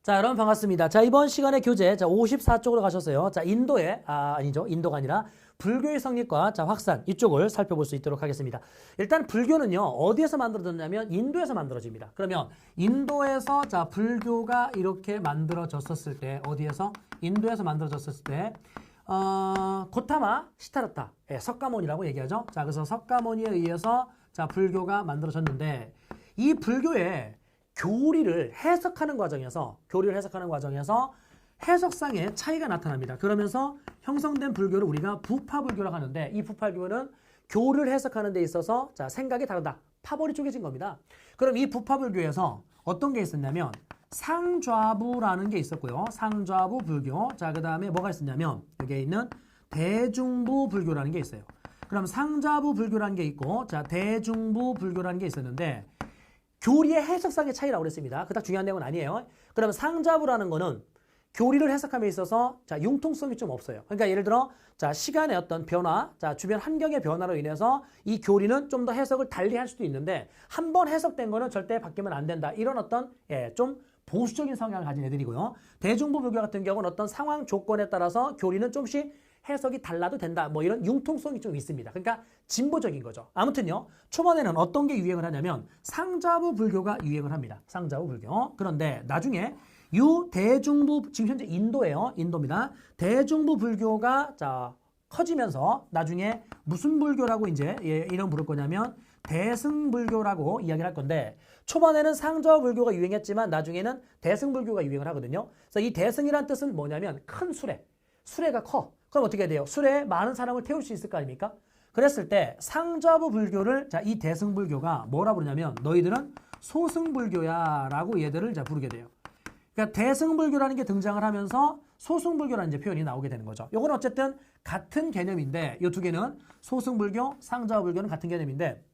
자, 여러분 반갑습니다. 자, 이번 시간의 교재, 자, 54쪽으로 가셨어요. 자, 아니죠. 인도가 아니라 불교의 성립과 자, 확산, 이쪽을 살펴볼 수 있도록 하겠습니다. 일단 불교는요, 어디에서 만들어졌냐면 인도에서 만들어집니다. 그러면 인도에서, 자, 불교가 이렇게 만들어졌었을 때, 어디에서? 인도에서 만들어졌었을 때, 고타마 시타르타, 석가모니라고 얘기하죠. 자, 그래서 석가모니에 의해서, 자, 불교가 만들어졌는데, 이 불교의 교리를 해석하는 과정에서 해석상의 차이가 나타납니다. 그러면서 형성된 불교를 우리가 부파불교라고 하는데, 이 부파불교는 교리를 해석하는 데 있어서 자, 생각이 다르다. 파벌이 쪼개진 겁니다. 그럼 이 부파불교에서 어떤 게 있었냐면 상좌부라는 게 있었고요. 상좌부 불교. 자, 그 다음에 뭐가 있었냐면 여기에 있는 대중부 불교라는 게 있어요. 그럼 상좌부 불교라는 게 있고, 자, 대중부 불교라는 게 있었는데, 교리의 해석상의 차이라고 그랬습니다. 그닥 중요한 내용은 아니에요. 그러면 상좌부라는 거는 교리를 해석함에 있어서 자, 융통성이 좀 없어요. 그러니까 예를 들어 자, 시간의 어떤 변화, 자, 주변 환경의 변화로 인해서 이 교리는 좀 더 해석을 달리 할 수도 있는데 한 번 해석된 거는 절대 바뀌면 안 된다. 이런 어떤 좀 보수적인 성향을 가진 애들이고요. 대중부 불교 같은 경우는 어떤 상황 조건에 따라서 교리는 좀씩 해석이 달라도 된다. 뭐 이런 융통성이 좀 있습니다. 그러니까 진보적인 거죠. 아무튼요. 초반에는 어떤 게 유행을 하냐면 상좌부 불교가 유행을 합니다. 상좌부 불교. 그런데 나중에 대중부, 지금 현재 인도예요. 인도입니다. 대중부 불교가 자 커지면서 나중에 무슨 불교라고 이제 이름 부를 거냐면 대승불교라고 이야기를 할 건데, 초반에는 상좌부 불교가 유행했지만 나중에는 대승불교가 유행을 하거든요. 그래서 이 대승이란 뜻은 뭐냐면 큰 수레가 커. 그럼 어떻게 돼요? 수레에 많은 사람을 태울 수 있을 거 아닙니까? 그랬을 때 상좌부 불교를 자, 이 대승불교가 뭐라 부르냐면 너희들은 소승불교야 라고 얘들을 자, 부르게 돼요. 그러니까 대승불교라는 게 등장을 하면서 소승불교라는 이제 표현이 나오게 되는 거죠. 요건 어쨌든 같은 개념인데 이 두 개는 소승불교, 상좌부 불교는 같은 개념인데,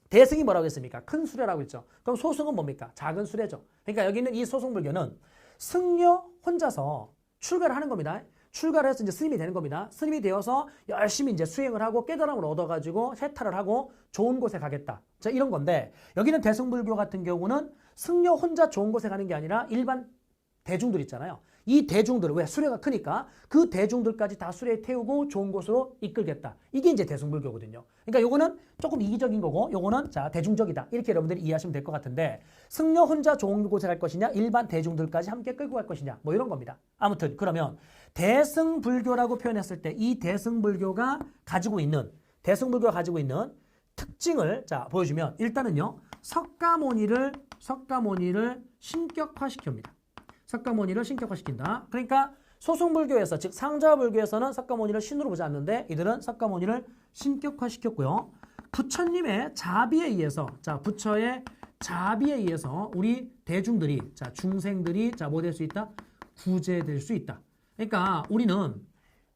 대승이 뭐라고 했습니까? 큰 수레라고 했죠. 그럼 소승은 뭡니까? 작은 수레죠. 그러니까 여기 있는 이 소승불교는 승려 혼자서 출가를 하는 겁니다. 출가를 해서 이제 스님이 되는 겁니다. 스님이 되어서 열심히 이제 수행을 하고 깨달음을 얻어가지고 해탈을 하고 좋은 곳에 가겠다. 자, 이런 건데, 여기는 대승불교 같은 경우는 승려 혼자 좋은 곳에 가는 게 아니라 일반 대중들 있잖아요. 이 대중들, 왜? 수레가 크니까 그 대중들까지 다 수레에 태우고 좋은 곳으로 이끌겠다. 이게 이제 대승불교거든요. 그러니까 요거는 조금 이기적인 거고, 요거는 자, 대중적이다. 이렇게 여러분들이 이해하시면 될 것 같은데, 승려 혼자 좋은 곳에 갈 것이냐, 일반 대중들까지 함께 끌고 갈 것이냐, 뭐 이런 겁니다. 아무튼, 그러면 대승불교라고 표현했을 때 이 대승불교가 가지고 있는 특징을 자, 보여주면, 일단은요, 석가모니를 신격화시킵니다. 석가모니를 신격화시킨다. 그러니까 소승불교에서, 즉 상좌불교에서는 석가모니를 신으로 보지 않는데 이들은 석가모니를 신격화시켰고요. 부처님의 자비에 의해서, 자, 부처의 자비에 의해서 우리 대중들이, 자, 중생들이 자, 뭐 될 수 있다? 구제될 수 있다. 그러니까 우리는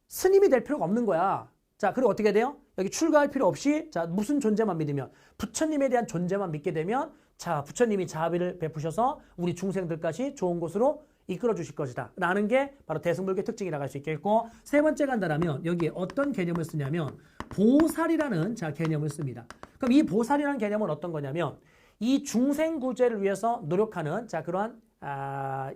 스님이 될 필요가 없는 거야. 자, 그리고 어떻게 돼요? 여기 출가할 필요 없이 자, 무슨 존재만 믿으면, 부처님에 대한 존재만 믿게 되면, 자, 부처님이 자비를 베푸셔서 우리 중생들까지 좋은 곳으로 이끌어 주실 것이다 라는 게 바로 대승불교의 특징이라고 할 수 있겠고, 세 번째 간다라면 여기에 어떤 개념을 쓰냐면 보살이라는 자, 개념을 씁니다. 그럼 이 보살이라는 개념은 어떤 거냐면 이 중생 구제를 위해서 노력하는 자, 그러한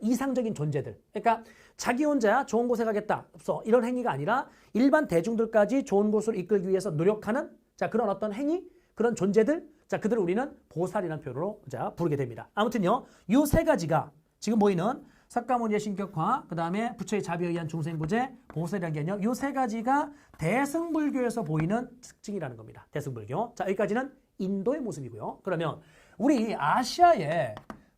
이상적인 존재들. 그러니까 자기 혼자 좋은 곳에 가겠다. 없어. 이런 행위가 아니라 일반 대중들까지 좋은 곳으로 이끌기 위해서 노력하는 자, 그런 어떤 행위, 그런 존재들. 자, 그들을 우리는 보살이라는 표현으로 자, 부르게 됩니다. 아무튼요, 이 세 가지가 지금 보이는 석가모니의 신격화, 그 다음에 부처의 자비에 의한 중생구제, 보살이라는 개념, 이 세 가지가 대승불교에서 보이는 특징이라는 겁니다. 대승불교. 자, 여기까지는 인도의 모습이고요. 그러면 우리 아시아에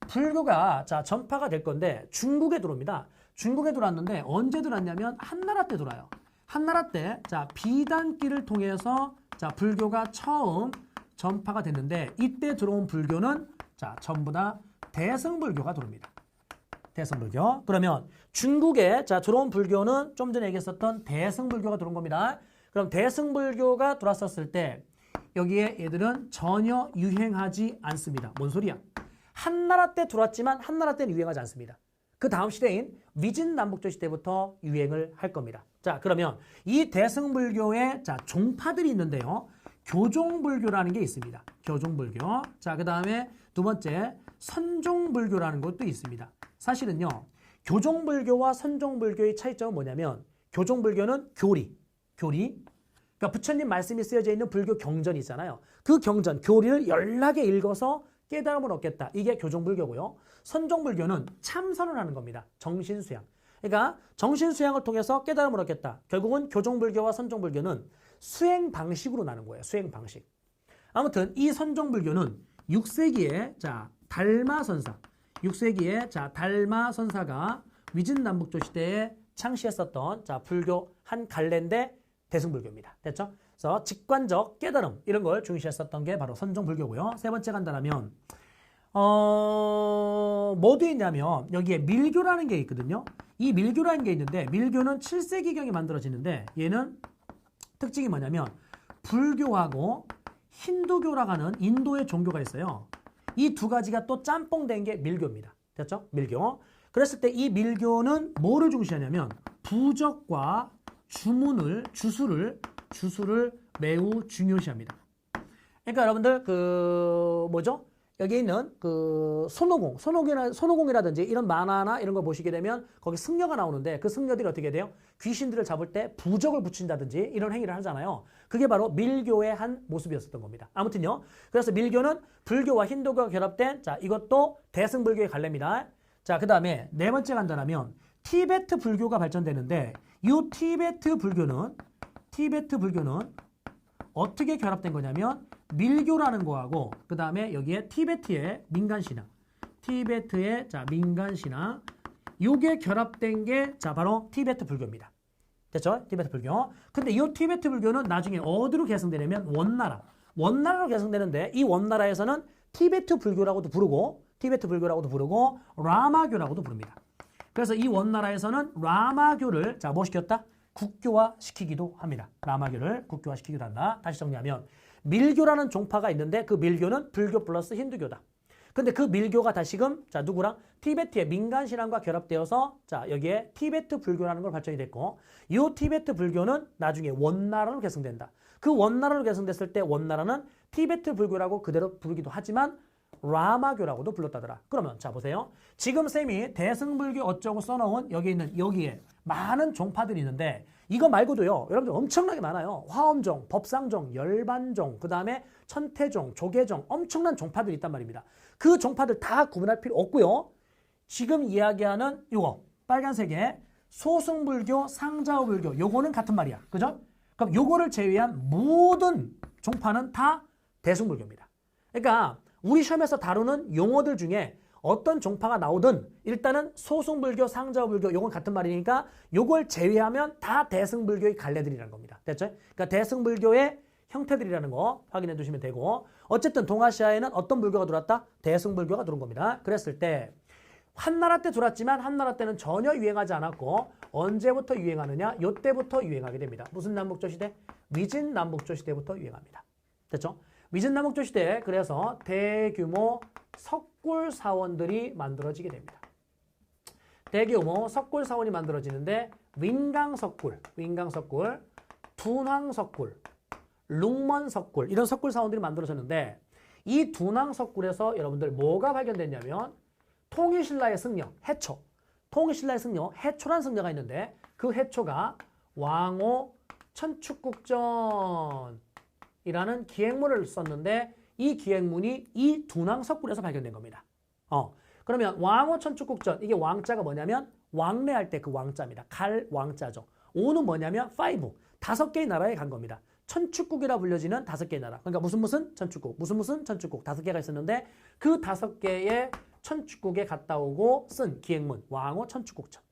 불교가 자, 전파가 될 건데 중국에 들어옵니다. 중국에 들어왔는데 언제 들어왔냐면 한나라 때 들어와요. 한나라 때 자, 비단길을 통해서 자, 불교가 처음 전파가 됐는데, 이때 들어온 불교는 자, 전부 다 대승불교가 들어옵니다. 대승불교. 그러면 중국에 자, 들어온 불교는 좀 전에 얘기했었던 대승불교가 들어온 겁니다. 그럼 대승불교가 들어왔었을 때 여기에 얘들은 전혀 유행하지 않습니다. 뭔 소리야? 한나라 때 들어왔지만 한나라 때는 유행하지 않습니다. 그 다음 시대인 위진남북조 시대부터 유행을 할 겁니다. 자, 그러면 이 대승불교의 자, 종파들이 있는데요. 교종불교라는 게 있습니다. 교종불교. 자, 그 다음에 두 번째 선종불교라는 것도 있습니다. 사실은요, 교종불교와 선종불교의 차이점은 뭐냐면 교종불교는 교리. 그러니까 부처님 말씀이 쓰여져 있는 불교 경전이 있잖아요. 그 경전, 교리를 연락에 읽어서 깨달음을 얻겠다. 이게 교종불교고요. 선종불교는 참선을 하는 겁니다. 정신수양. 그러니까 정신수양을 통해서 깨달음을 얻겠다. 결국은 교종불교와 선종불교는 수행 방식으로 나는 거예요. 수행 방식. 아무튼 이 선종불교는 6세기에 달마선사. 6세기에 달마선사가 위진남북조 시대에 창시했었던 불교 한 갈래인데 대승불교입니다. 됐죠? 그래서 직관적 깨달음 이런 걸 중시했었던 게 바로 선종불교고요. 세 번째 간다라면 뭐도 있냐면 여기에 밀교라는 게 있거든요. 이 밀교라는 게 있는데 밀교는 7세기경에 만들어지는데 얘는 특징이 뭐냐면 불교하고 힌두교라고 하는 인도의 종교가 있어요. 이 두 가지가 또 짬뽕된 게 밀교입니다. 됐죠? 밀교. 그랬을 때 이 밀교는 뭐를 중시하냐면 부적과 주수를 매우 중요시합니다. 그러니까 여러분들 여기 있는 손오공이라든지 이런 만화나 이런 걸 보시게 되면 거기 승려가 나오는데 그 승려들이 어떻게 돼요? 귀신들을 잡을 때 부적을 붙인다든지 이런 행위를 하잖아요. 그게 바로 밀교의 한 모습이었었던 겁니다. 아무튼요. 그래서 밀교는 불교와 힌두교가 결합된 이것도 대승불교의 갈래입니다. 자, 그 다음에 네 번째 간다라면 티베트 불교가 발전되는데 이 티베트 불교는 어떻게 결합된 거냐면 밀교라는 거하고 그 다음에 여기에 티베트의 민간신앙 요게 결합된 게 바로 티베트 불교입니다. 됐죠? 티베트 불교. 근데 이 티베트 불교는 나중에 어디로 계승되냐면 원나라로 계승되는데 이 원나라에서는 티베트 불교라고도 부르고 라마교라고도 부릅니다. 그래서 이 원나라에서는 라마교를 뭐 시켰다? 국교화시키기도 합니다. 라마교를 국교화시키기도 한다. 다시 정리하면 밀교라는 종파가 있는데 그 밀교는 불교 플러스 힌두교다. 근데 그 밀교가 다시금 누구랑? 티베트의 민간신앙과 결합되어서 여기에 티베트 불교라는 걸 발전이 됐고 이 티베트 불교는 나중에 원나라로 계승된다. 그 원나라로 계승됐을 때 원나라는 티베트 불교라고 그대로 부르기도 하지만 라마교라고도 불렀다더라. 그러면 보세요. 지금 쌤이 대승불교 어쩌고 써놓은 여기에 많은 종파들이 있는데 이거 말고도요. 여러분들 엄청나게 많아요. 화엄종, 법상종, 열반종, 그 다음에 천태종, 조계종 엄청난 종파들이 있단 말입니다. 그 종파들 다 구분할 필요 없고요. 지금 이야기하는 이거 빨간색의 소승불교, 상자오불교 요거는 같은 말이야. 그죠? 그럼 요거를 제외한 모든 종파는 다 대승불교입니다. 그러니까 우리 시험에서 다루는 용어들 중에 어떤 종파가 나오든 일단은 소승불교, 상자불교 요건 같은 말이니까 요걸 제외하면 다 대승불교의 갈래들이라는 겁니다. 됐죠? 그러니까 대승불교의 형태들이라는 거 확인해 두시면 되고 어쨌든 동아시아에는 어떤 불교가 들어왔다? 대승불교가 들어온 겁니다. 그랬을 때 한나라 때 들어왔지만 한나라 때는 전혀 유행하지 않았고 언제부터 유행하느냐? 요때부터 유행하게 됩니다. 무슨 남북조 시대? 위진남북조 시대부터 유행합니다. 됐죠? 위진남북조 시대에 그래서 대규모 석굴사원들이 만들어지게 됩니다. 대규모 석굴사원이 만들어지는데 윈강석굴, 둔왕석굴, 룽먼석굴 이런 석굴사원들이 만들어졌는데 이 둔왕석굴에서 여러분들 뭐가 발견됐냐면 통일신라의 승려, 해초. 통일신라의 승려, 해초라는 승려가 있는데 그 해초가 왕호 천축국전 이라는 기행문을 썼는데 이 기행문이 이 둔왕석굴에서 발견된 겁니다. 그러면 왕호 천축국전 이게 왕자가 뭐냐면 왕래할 때 그 왕자입니다. 갈 왕자죠. 오는 뭐냐면 5개의 나라에 간 겁니다. 천축국이라 불려지는 5개의 나라. 그러니까 무슨 천축국, 무슨 천축국 5개가 있었는데 그 5개의 천축국에 갔다 오고 쓴 기행문 왕호 천축국전.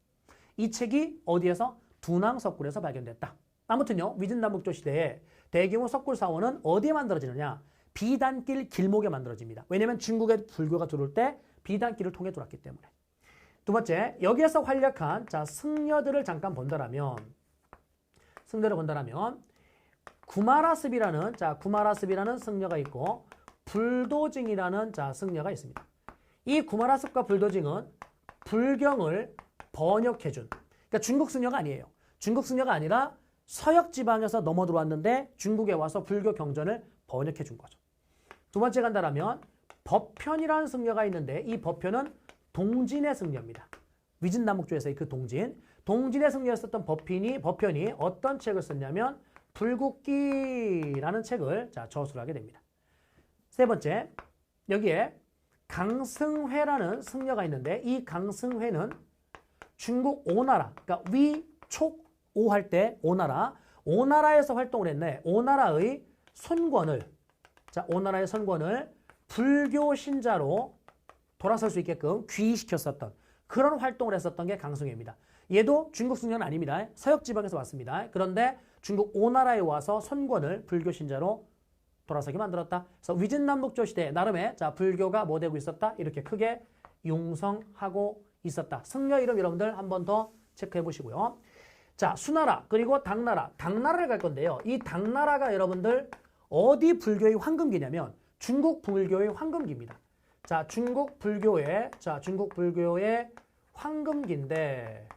이 책이 어디에서? 둔왕석굴에서 발견됐다. 아무튼요. 위진남북조 시대에 대규모 석굴사원은 어디에 만들어지느냐? 비단길 길목에 만들어집니다. 왜냐하면 중국의 불교가 들어올 때 비단길을 통해 들어왔기 때문에. 두 번째, 여기에서 활약한 승려들을 잠깐 본다라면 구마라습이라는 승려가 있고 불도징이라는 승려가 있습니다. 이 구마라습과 불도징은 불경을 번역해준 그러니까 중국 승려가 아니에요. 중국 승려가 아니라 서역 지방에서 넘어 들어왔는데 중국에 와서 불교 경전을 번역해 준 거죠. 두 번째 간다라면 법현이라는 승려가 있는데 이 법현은 동진의 승려입니다. 위진남북조에서의 그 동진의 승려였었던 법현이 어떤 책을 썼냐면 불국기라는 책을 저술을 하게 됩니다. 세 번째, 여기에 강승회라는 승려가 있는데 이 강승회는 중국 오나라, 그러니까 위촉오 할 때 오나라에서 활동을 했네. 오나라의 손권을 불교 신자로 돌아설 수 있게끔 귀의시켰었던 그런 활동을 했었던 게 강승회입니다. 얘도 중국 승려는 아닙니다. 서역 지방에서 왔습니다. 그런데 중국 오나라에 와서 손권을 불교 신자로 돌아서게 만들었다. 그래서 위진남북조 시대에 나름의 불교가 뭐 되고 있었다. 이렇게 크게 융성하고 있었다. 승려 이름 여러분들 한 번 더 체크해 보시고요. 자, 수나라 그리고 당나라. 당나라를 갈 건데요. 이 당나라가 여러분들 어디 불교의 황금기냐면 중국 불교의 황금기입니다. 자, 중국 불교의 황금기인데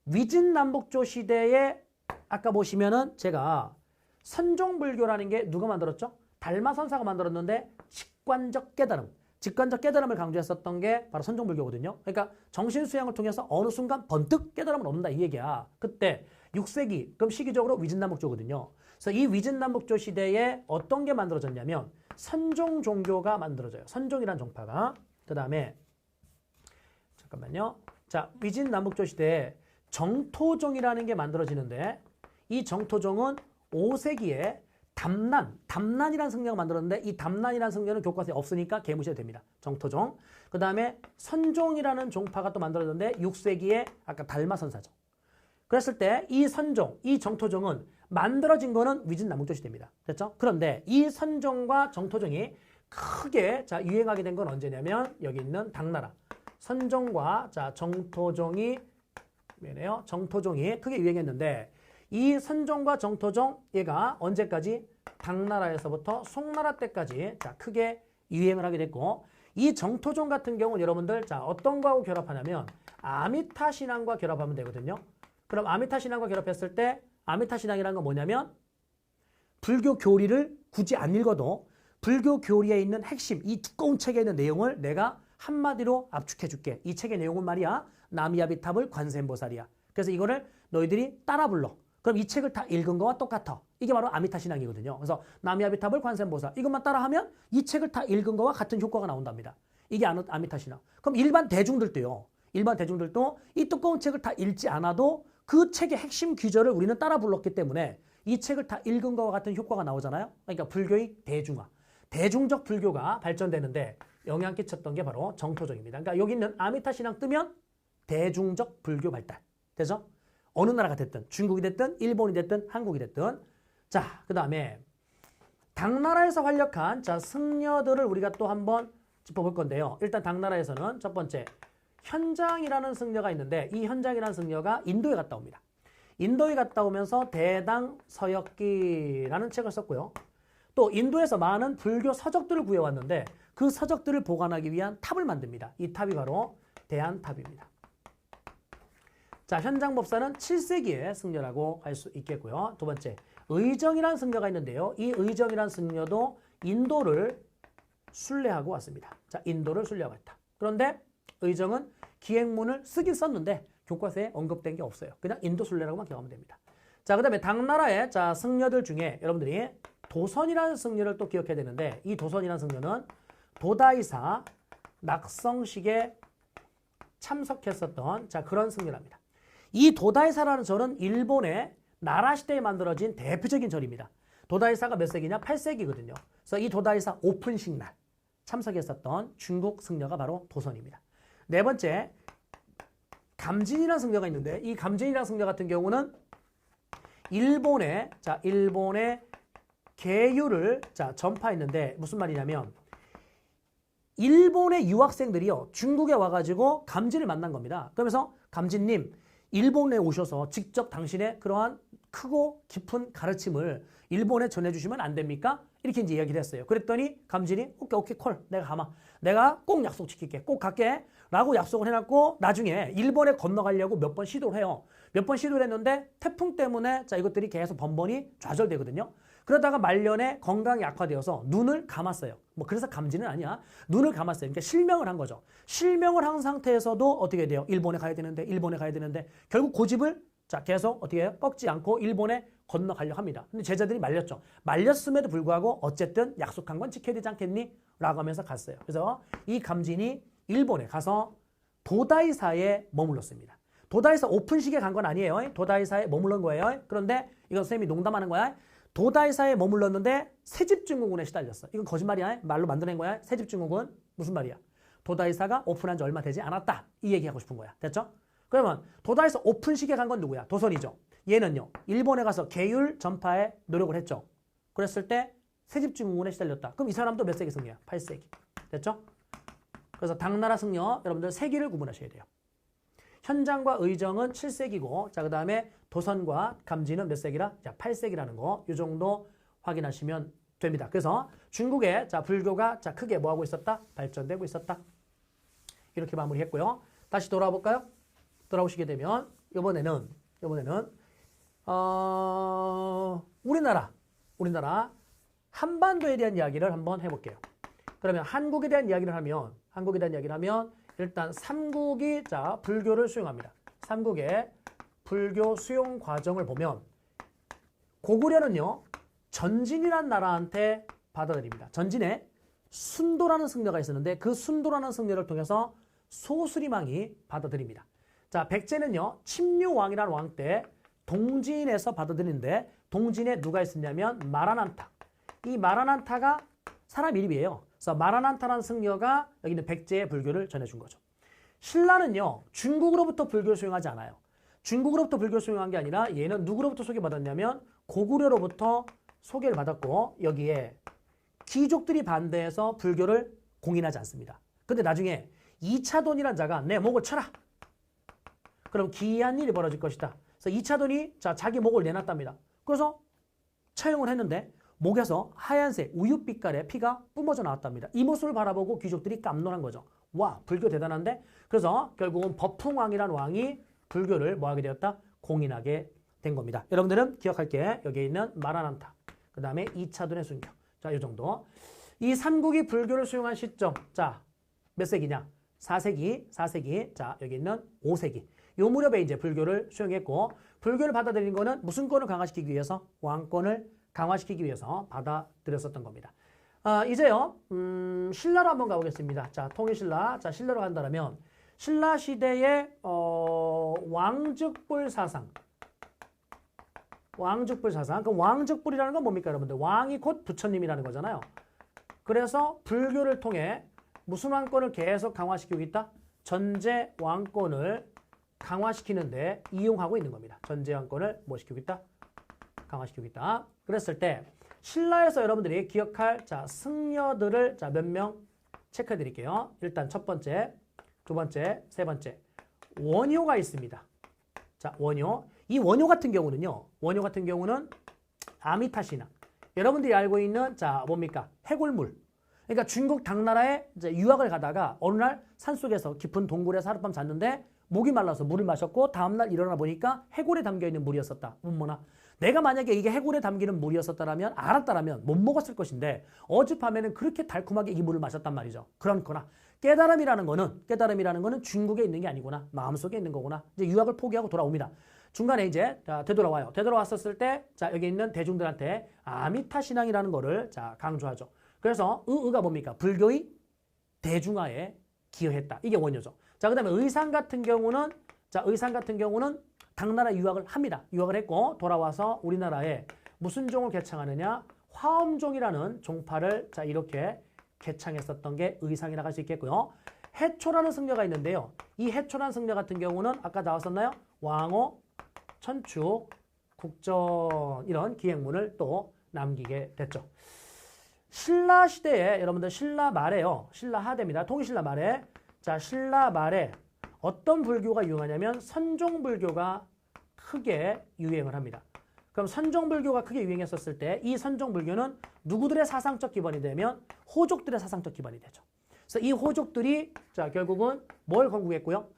위진남북조 시대에 아까 보시면은 제가 선종불교라는 게 누가 만들었죠? 달마선사가 만들었는데 직관적 깨달음을 강조했었던 게 바로 선종불교거든요. 그러니까 정신수양을 통해서 어느 순간 번뜩 깨달음을 얻는다 이 얘기야. 그때 6세기, 그럼 시기적으로 위진남북조거든요. 그래서 이 위진남북조 시대에 어떤 게 만들어졌냐면 선종 종교가 만들어져요. 선종이란 종파가. 그 다음에 잠깐만요. 자, 위진남북조 시대에 정토종이라는 게 만들어지는데 이 정토종은 5세기에 담난이라는 승려가 만들었는데 이 담난이라는 승려는 교과서에 없으니까 개무시해도 됩니다. 정토종. 그 다음에 선종이라는 종파가 또 만들어졌는데 6세기에 아까 달마선사죠. 그랬을 때 이 선종, 이 정토종은 만들어진 거는 위진남북조 시대입니다. 됐죠? 그런데 이 선종과 정토종이 크게 유행하게 된 건 언제냐면 여기 있는 당나라. 선종과 정토종이 크게 유행했는데 이 선종과 정토종 얘가 언제까지? 당나라에서부터 송나라 때까지 크게 유행을 하게 됐고 이 정토종 같은 경우는 여러분들 어떤 거하고 결합하냐면 아미타 신앙과 결합하면 되거든요. 그럼 아미타 신앙과 결합했을 때 아미타 신앙이라는 건 뭐냐면 불교 교리를 굳이 안 읽어도 불교 교리에 있는 핵심 이 두꺼운 책에 있는 내용을 내가 한마디로 압축해 줄게. 이 책의 내용은 말이야 나미아비탑을 관세음보살이야. 그래서 이거를 너희들이 따라 불러. 그럼 이 책을 다 읽은 거와 똑같아. 이게 바로 아미타 신앙이거든요. 그래서 나미아비탑을 관세음보살 이것만 따라하면 이 책을 다 읽은 거와 같은 효과가 나온답니다. 이게 아미타 신앙. 그럼 일반 대중들도 이 두꺼운 책을 다 읽지 않아도 그 책의 핵심 귀절을 우리는 따라 불렀기 때문에 이 책을 다 읽은 거와 같은 효과가 나오잖아요. 그러니까 불교의 대중화. 대중적 불교가 발전되는데 영향 끼쳤던 게 바로 정토종입니다. 그러니까 여기 있는 아미타 신앙 뜨면 대중적 불교 발달. 되죠? 어느 나라가 됐든 중국이 됐든 일본이 됐든 한국이 됐든. 자, 그 다음에 당나라에서 활약한 승려들을 우리가 또 한번 짚어볼 건데요. 일단 당나라에서는 첫 번째 현장이라는 승려가 있는데 이 현장이라는 승려가 인도에 갔다 옵니다. 인도에 갔다 오면서 대당서역기라는 책을 썼고요. 또 인도에서 많은 불교 서적들을 구해왔는데 그 서적들을 보관하기 위한 탑을 만듭니다. 이 탑이 바로 대안탑입니다. 자, 현장법사는 7세기의 승려라고 할 수 있겠고요. 두 번째, 의정이라는 승려가 있는데요. 이 의정이라는 승려도 인도를 순례하고 왔습니다. 자, 인도를 순례하고 왔다. 그런데 의정은 기행문을 쓰긴 썼는데 교과서에 언급된 게 없어요. 그냥 인도 순례라고만 기억하면 됩니다. 자, 그 다음에 당나라의 승려들 중에 여러분들이 도선이라는 승려를 또 기억해야 되는데 이 도선이라는 승려는 도다이사 낙성식에 참석했었던 그런 승려랍니다. 이 도다이사라는 절은 일본의 나라 시대에 만들어진 대표적인 절입니다. 도다이사가 몇 세기냐? 8세기거든요. 그래서 이 도다이사 오픈식 날 참석했었던 중국 승려가 바로 도선입니다. 네 번째, 감진이라는 승려가 있는데 이 감진이라는 승려 같은 경우는 일본의 계율을 전파했는데 무슨 말이냐면 일본의 유학생들이요 중국에 와가지고 감진을 만난 겁니다. 그러면서 감진님 일본에 오셔서 직접 당신의 그러한 크고 깊은 가르침을 일본에 전해주시면 안 됩니까? 이렇게 이제 이야기를 했어요. 그랬더니 감진이 오케이 콜 내가 가마 내가 꼭 약속 지킬게 꼭 갈게 라고 약속을 해놨고 나중에 일본에 건너가려고 몇 번 시도를 해요. 몇 번 시도를 했는데 태풍 때문에 이것들이 계속 번번이 좌절되거든요. 그러다가 말년에 건강이 악화되어서 눈을 감았어요. 뭐 그래서 감지는 아니야. 눈을 감았어요. 그러니까 실명을 한 거죠. 실명을 한 상태에서도 어떻게 돼요? 일본에 가야 되는데 결국 고집을 자 계속 어떻게 해요? 꺾지 않고 일본에 건너가려고 합니다. 근데 제자들이 말렸죠. 말렸음에도 불구하고 어쨌든 약속한 건 지켜야 되지 않겠니? 라고 하면서 갔어요. 그래서 이 감진이 일본에 가서 도다이사에 머물렀습니다. 도다이사 오픈식에 간 건 아니에요. 도다이사에 머물른 거예요. 그런데 이건 선생님이 농담하는 거야. 도다이사에 머물렀는데 새집증후군에 시달렸어. 이건 거짓말이야. 말로 만들어낸 거야. 새집증후군 무슨 말이야? 도다이사가 오픈한 지 얼마 되지 않았다. 이 얘기하고 싶은 거야. 됐죠? 그러면 도다이사 오픈식에 간 건 누구야? 도선이죠. 얘는요. 일본에 가서 계율 전파에 노력을 했죠. 그랬을 때 새집증후군에 시달렸다. 그럼 이 사람도 몇 세기 승려야? 8세기. 됐죠? 그래서 당나라 승려 여러분들 세기를 구분하셔야 돼요. 현장과 의정은 7세기고 자 그다음에 도선과 감진은 몇 세기라? 자 8세기라는 거. 이 정도 확인하시면 됩니다. 그래서 중국의 자 불교가 자 크게 뭐 하고 있었다? 발전되고 있었다. 이렇게 마무리했고요. 다시 돌아와 볼까요? 돌아오시게 되면 이번에는 우리나라 한반도에 대한 이야기를 한번 해볼게요. 그러면 한국에 대한 이야기를 하면 일단 삼국이 자 불교를 수용합니다. 삼국의 불교 수용 과정을 보면 고구려는요 전진이라는 나라한테 받아들입니다. 전진에 순도라는 승려가 있었는데 그 순도라는 승려를 통해서 소수리망이 받아들입니다. 자 백제는요 침류왕이라는 왕 때 동진에서 받아들이는데 동진에 누가 있었냐면 마라난타. 이 마라난타가 사람 이름이에요. 그래서 마라난타라는 승려가 여기 있는 백제의 불교를 전해준 거죠. 신라는요 중국으로부터 불교를 수용하지 않아요. 중국으로부터 불교를 수용한 게 아니라 얘는 누구로부터 소개받았냐면 고구려로부터 소개를 받았고 여기에 귀족들이 반대해서 불교를 공인하지 않습니다. 근데 나중에 이차돈이라는 자가 내 목을 쳐라. 그럼 기이한 일이 벌어질 것이다. 그래서 이차돈이 자기 목을 내놨답니다. 그래서 처형을 했는데 목에서 하얀색 우윳빛깔의 피가 뿜어져 나왔답니다. 이 모습을 바라보고 귀족들이 깜놀한 거죠. 와 불교 대단한데? 그래서 결국은 법흥왕이라는 왕이 불교를 뭐하게 되었다? 공인하게 된 겁니다. 여러분들은 기억할 게 여기에 있는 마라난타 그 다음에 이차돈의 순교 자, 이 정도. 이 삼국이 불교를 수용한 시점 자, 몇 세기냐? 4세기 자, 여기 있는 5세기 요 무렵에 이제 불교를 수용했고 불교를 받아들인 거는 무슨 권을 강화시키기 위해서? 왕권을 강화시키기 위해서 받아들였었던 겁니다. 이제요, 신라로 한번 가보겠습니다. 자, 통일신라. 자, 신라로 간다면, 신라 시대의, 왕즉불 사상. 그럼 왕즉불이라는 건 뭡니까, 여러분들? 왕이 곧 부처님이라는 거잖아요. 그래서 불교를 통해 무슨 왕권을 계속 강화시키고 있다? 전제 왕권을 강화시키는데 이용하고 있는 겁니다. 전제 왕권을 뭐 시키고 있다? 강화시키고 있다. 그랬을 때 신라에서 여러분들이 기억할 자 승려들을 자 몇 명 체크해 드릴게요. 일단 첫 번째, 두 번째, 세 번째 원효가 있습니다. 자 원효. 이 원효 같은 경우는 아미타 신앙. 여러분들이 알고 있는 자 뭡니까? 해골물. 그러니까 중국 당나라에 이제 유학을 가다가 어느 날 산속에서 깊은 동굴에서 하룻밤 잤는데 목이 말라서 물을 마셨고 다음날 일어나 보니까 해골에 담겨있는 물이었었다. 어머나. 내가 만약에 이게 해골에 담기는 물이었었다라면 알았다라면 못 먹었을 것인데 어젯밤에는 그렇게 달콤하게 이 물을 마셨단 말이죠. 그렇거나 깨달음이라는 거는 중국에 있는 게 아니구나. 마음속에 있는 거구나. 이제 유학을 포기하고 돌아옵니다. 중간에 이제 되돌아와요. 되돌아왔었을 때 자 여기 있는 대중들한테 아미타 신앙이라는 거를 자 강조하죠. 그래서 의가 뭡니까? 불교의 대중화에 기여했다. 이게 원효죠. 자 그다음에 의상 같은 경우는 당나라 유학을 합니다. 유학을 했고 돌아와서 우리나라에 무슨 종을 개창하느냐? 화엄종이라는 종파를 자 이렇게 개창했었던 게 의상이라고 할 수 있겠고요. 해초라는 승려가 있는데요. 이 해초라는 승려 같은 경우는 아까 나왔었나요? 왕호, 천축, 국전 이런 기행문을 또 남기게 됐죠. 신라 시대에 여러분들 신라 말에요. 신라 하대입니다. 통일신라 말에 자 신라 말에 어떤 불교가 유행하냐면 선종불교가 크게 유행을 합니다. 그럼 선종불교가 크게 유행했었을 때 이 선종불교는 누구들의 사상적 기반이 되면 호족들의 사상적 기반이 되죠. 그래서 이 호족들이 자 결국은 뭘 건국했고요?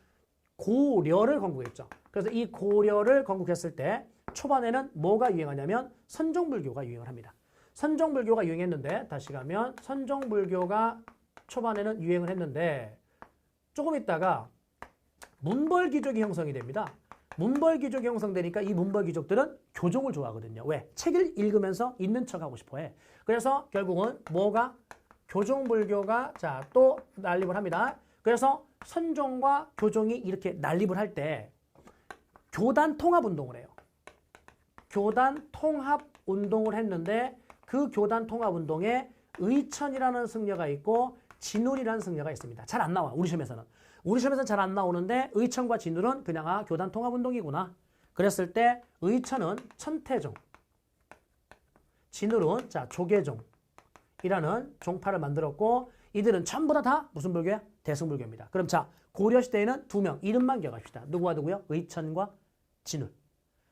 고려를 건국했죠. 그래서 이 고려를 건국했을 때 초반에는 뭐가 유행하냐면 선종불교가 유행을 합니다. 선종불교가 유행했는데 다시 가면 선종불교가 초반에는 유행을 했는데 조금 있다가 문벌귀족이 형성이 됩니다. 문벌귀족이 형성되니까 이 문벌귀족들은 교종을 좋아하거든요. 왜? 책을 읽으면서 있는 척하고 싶어해. 그래서 결국은 뭐가? 교종불교가 자, 또 난립을 합니다. 그래서 선종과 교종이 이렇게 난립을 할 때 교단 통합 운동을 해요. 교단 통합 운동을 했는데 그 교단 통합 운동에 의천이라는 승려가 있고 진울이라는 승려가 있습니다. 잘 안 나와. 우리 시험에서는. 우리 시험에서는 잘 안 나오는데 의천과 진울은 그냥 교단 통합 운동이구나. 그랬을 때 의천은 천태종, 진울은 자 조계종이라는 종파를 만들었고 이들은 전부 다 무슨 불교야? 대승불교입니다. 그럼 자 고려시대에는 두 명 이름만 기억합시다. 누구와 누구요? 의천과 진울.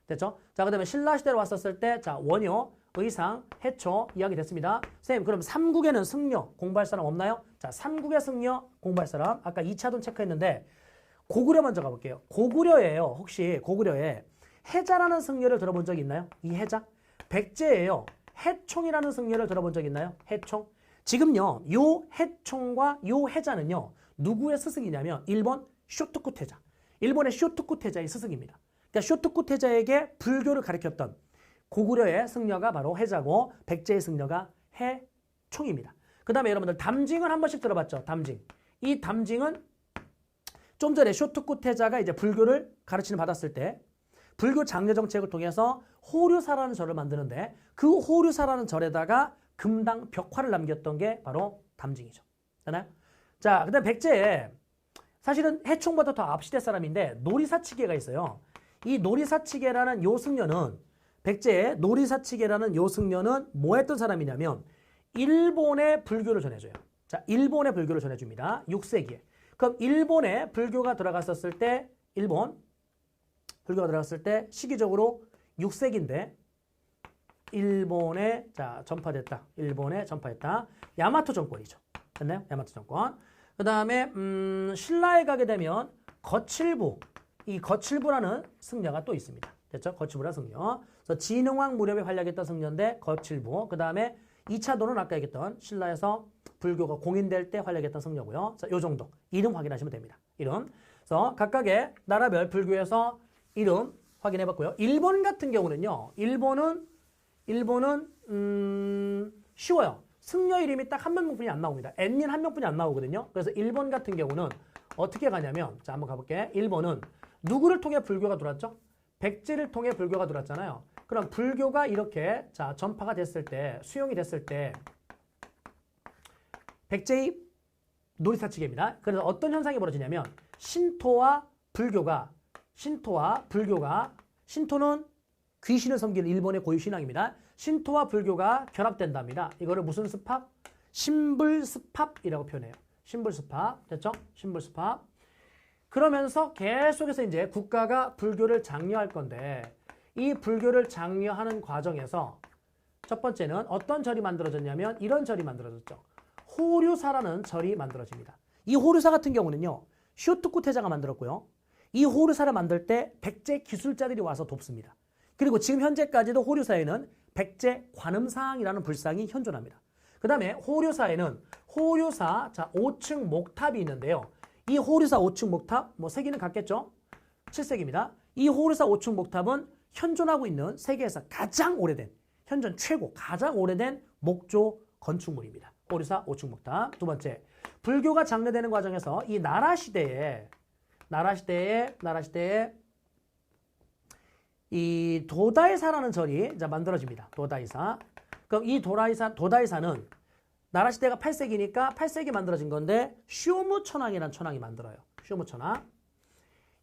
됐죠? 자, 그 다음에 신라시대로 왔었을 때, 자, 원효, 의상, 해초 이야기 됐습니다. 선생님, 그럼 삼국에는 승려 공부할 사람 없나요? 자, 삼국의 승려 공부할 사람. 아까 2차돈 체크했는데, 고구려 먼저 가볼게요. 고구려예요. 혹시 고구려에 해자라는 승려를 들어본 적 있나요? 이 해자? 백제예요. 해총이라는 승려를 들어본 적 있나요? 해총. 지금요, 요 해총과 요 해자는요, 누구의 스승이냐면, 일본 쇼토쿠 태자. 일본의 쇼토쿠 태자의 스승입니다. 그러니까 쇼토쿠 태자에게 불교를 가르쳤던 고구려의 승려가 바로 해자고 백제의 승려가 해총입니다. 그 다음에 여러분들 담징을 한 번씩 들어봤죠? 담징. 이 담징은 좀 전에 쇼토쿠 태자가 이제 불교를 가르침을 받았을 때 불교 장려 정책을 통해서 호류사라는 절을 만드는데 그 호류사라는 절에다가 금당 벽화를 남겼던 게 바로 담징이죠. 되나요? 자, 그 다음에 백제에 사실은 해총보다 더 앞시대 사람인데 노리사치계가 있어요. 이 노리사치계라는 요 승려는 백제의 노리사치계라는 요 승려는 뭐 했던 사람이냐면 일본의 불교를 전해줘요. 자, 일본의 불교를 전해줍니다. 6세기에. 그럼 일본에 불교가 들어갔었을 때 일본 불교가 들어갔을 때 시기적으로 6세기인데 일본에 자 전파됐다. 일본에 전파했다. 야마토 정권이죠. 됐나요? 야마토 정권. 그 다음에 신라에 가게 되면 거칠부 이 거칠부라는 승려가 또 있습니다. 됐죠? 거칠부라는 승려. 그래서 진흥왕 무렵에 활약했던 승려인데 거칠부. 그 다음에 2차도는 아까 얘기했던 신라에서 불교가 공인될 때 활약했던 승려고요. 자, 요 정도. 이름 확인하시면 됩니다. 이름. 그래서 각각의 나라별 불교에서 이름 확인해봤고요. 일본 같은 경우는요. 일본은 쉬워요. 승려 이름이 딱 한 명뿐이 안 나옵니다. 엔닌 한 명뿐이 안 나오거든요. 그래서 일본 같은 경우는 어떻게 가냐면 자 한번 가볼게. 일본은 누구를 통해 불교가 들어왔죠? 백제를 통해 불교가 들어왔잖아요. 그럼 불교가 이렇게 자 전파가 됐을 때 수용이 됐을 때 백제의 노리사치계입니다. 그래서 어떤 현상이 벌어지냐면 신토와 불교가 신토는 귀신을 섬기는 일본의 고유 신앙입니다. 신토와 불교가 결합된답니다. 이거를 무슨 습합? 신불습합이라고 표현해요. 신불습합. 됐죠? 신불습합. 그러면서 계속해서 이제 국가가 불교를 장려할 건데 이 불교를 장려하는 과정에서 첫 번째는 어떤 절이 만들어졌냐면 이런 절이 만들어졌죠. 호류사라는 절이 만들어집니다. 이 호류사 같은 경우는요. 쇼토쿠 태자가 만들었고요. 이 호류사를 만들 때 백제 기술자들이 와서 돕습니다. 그리고 지금 현재까지도 호류사에는 백제 관음상이라는 불상이 현존합니다. 그 다음에 호류사에는 호류사 자 5층 목탑이 있는데요. 이 호류사 5층 목탑 뭐 세기는 같겠죠? 7세기입니다. 이 호류사 5층 목탑은 현존하고 있는 세계에서 가장 오래된 현존 최고 가장 오래된 목조 건축물입니다. 호류사 5층 목탑. 두 번째 불교가 장려되는 과정에서 이 나라 시대에 이 도다이사라는 절이 이제 만들어집니다. 도다이사. 그럼 이 도다이사는 나라 시대가 8세기니까 8세기 만들어진 건데 쇼무 천왕이라는 천왕이 만들어요. 쇼무 천왕.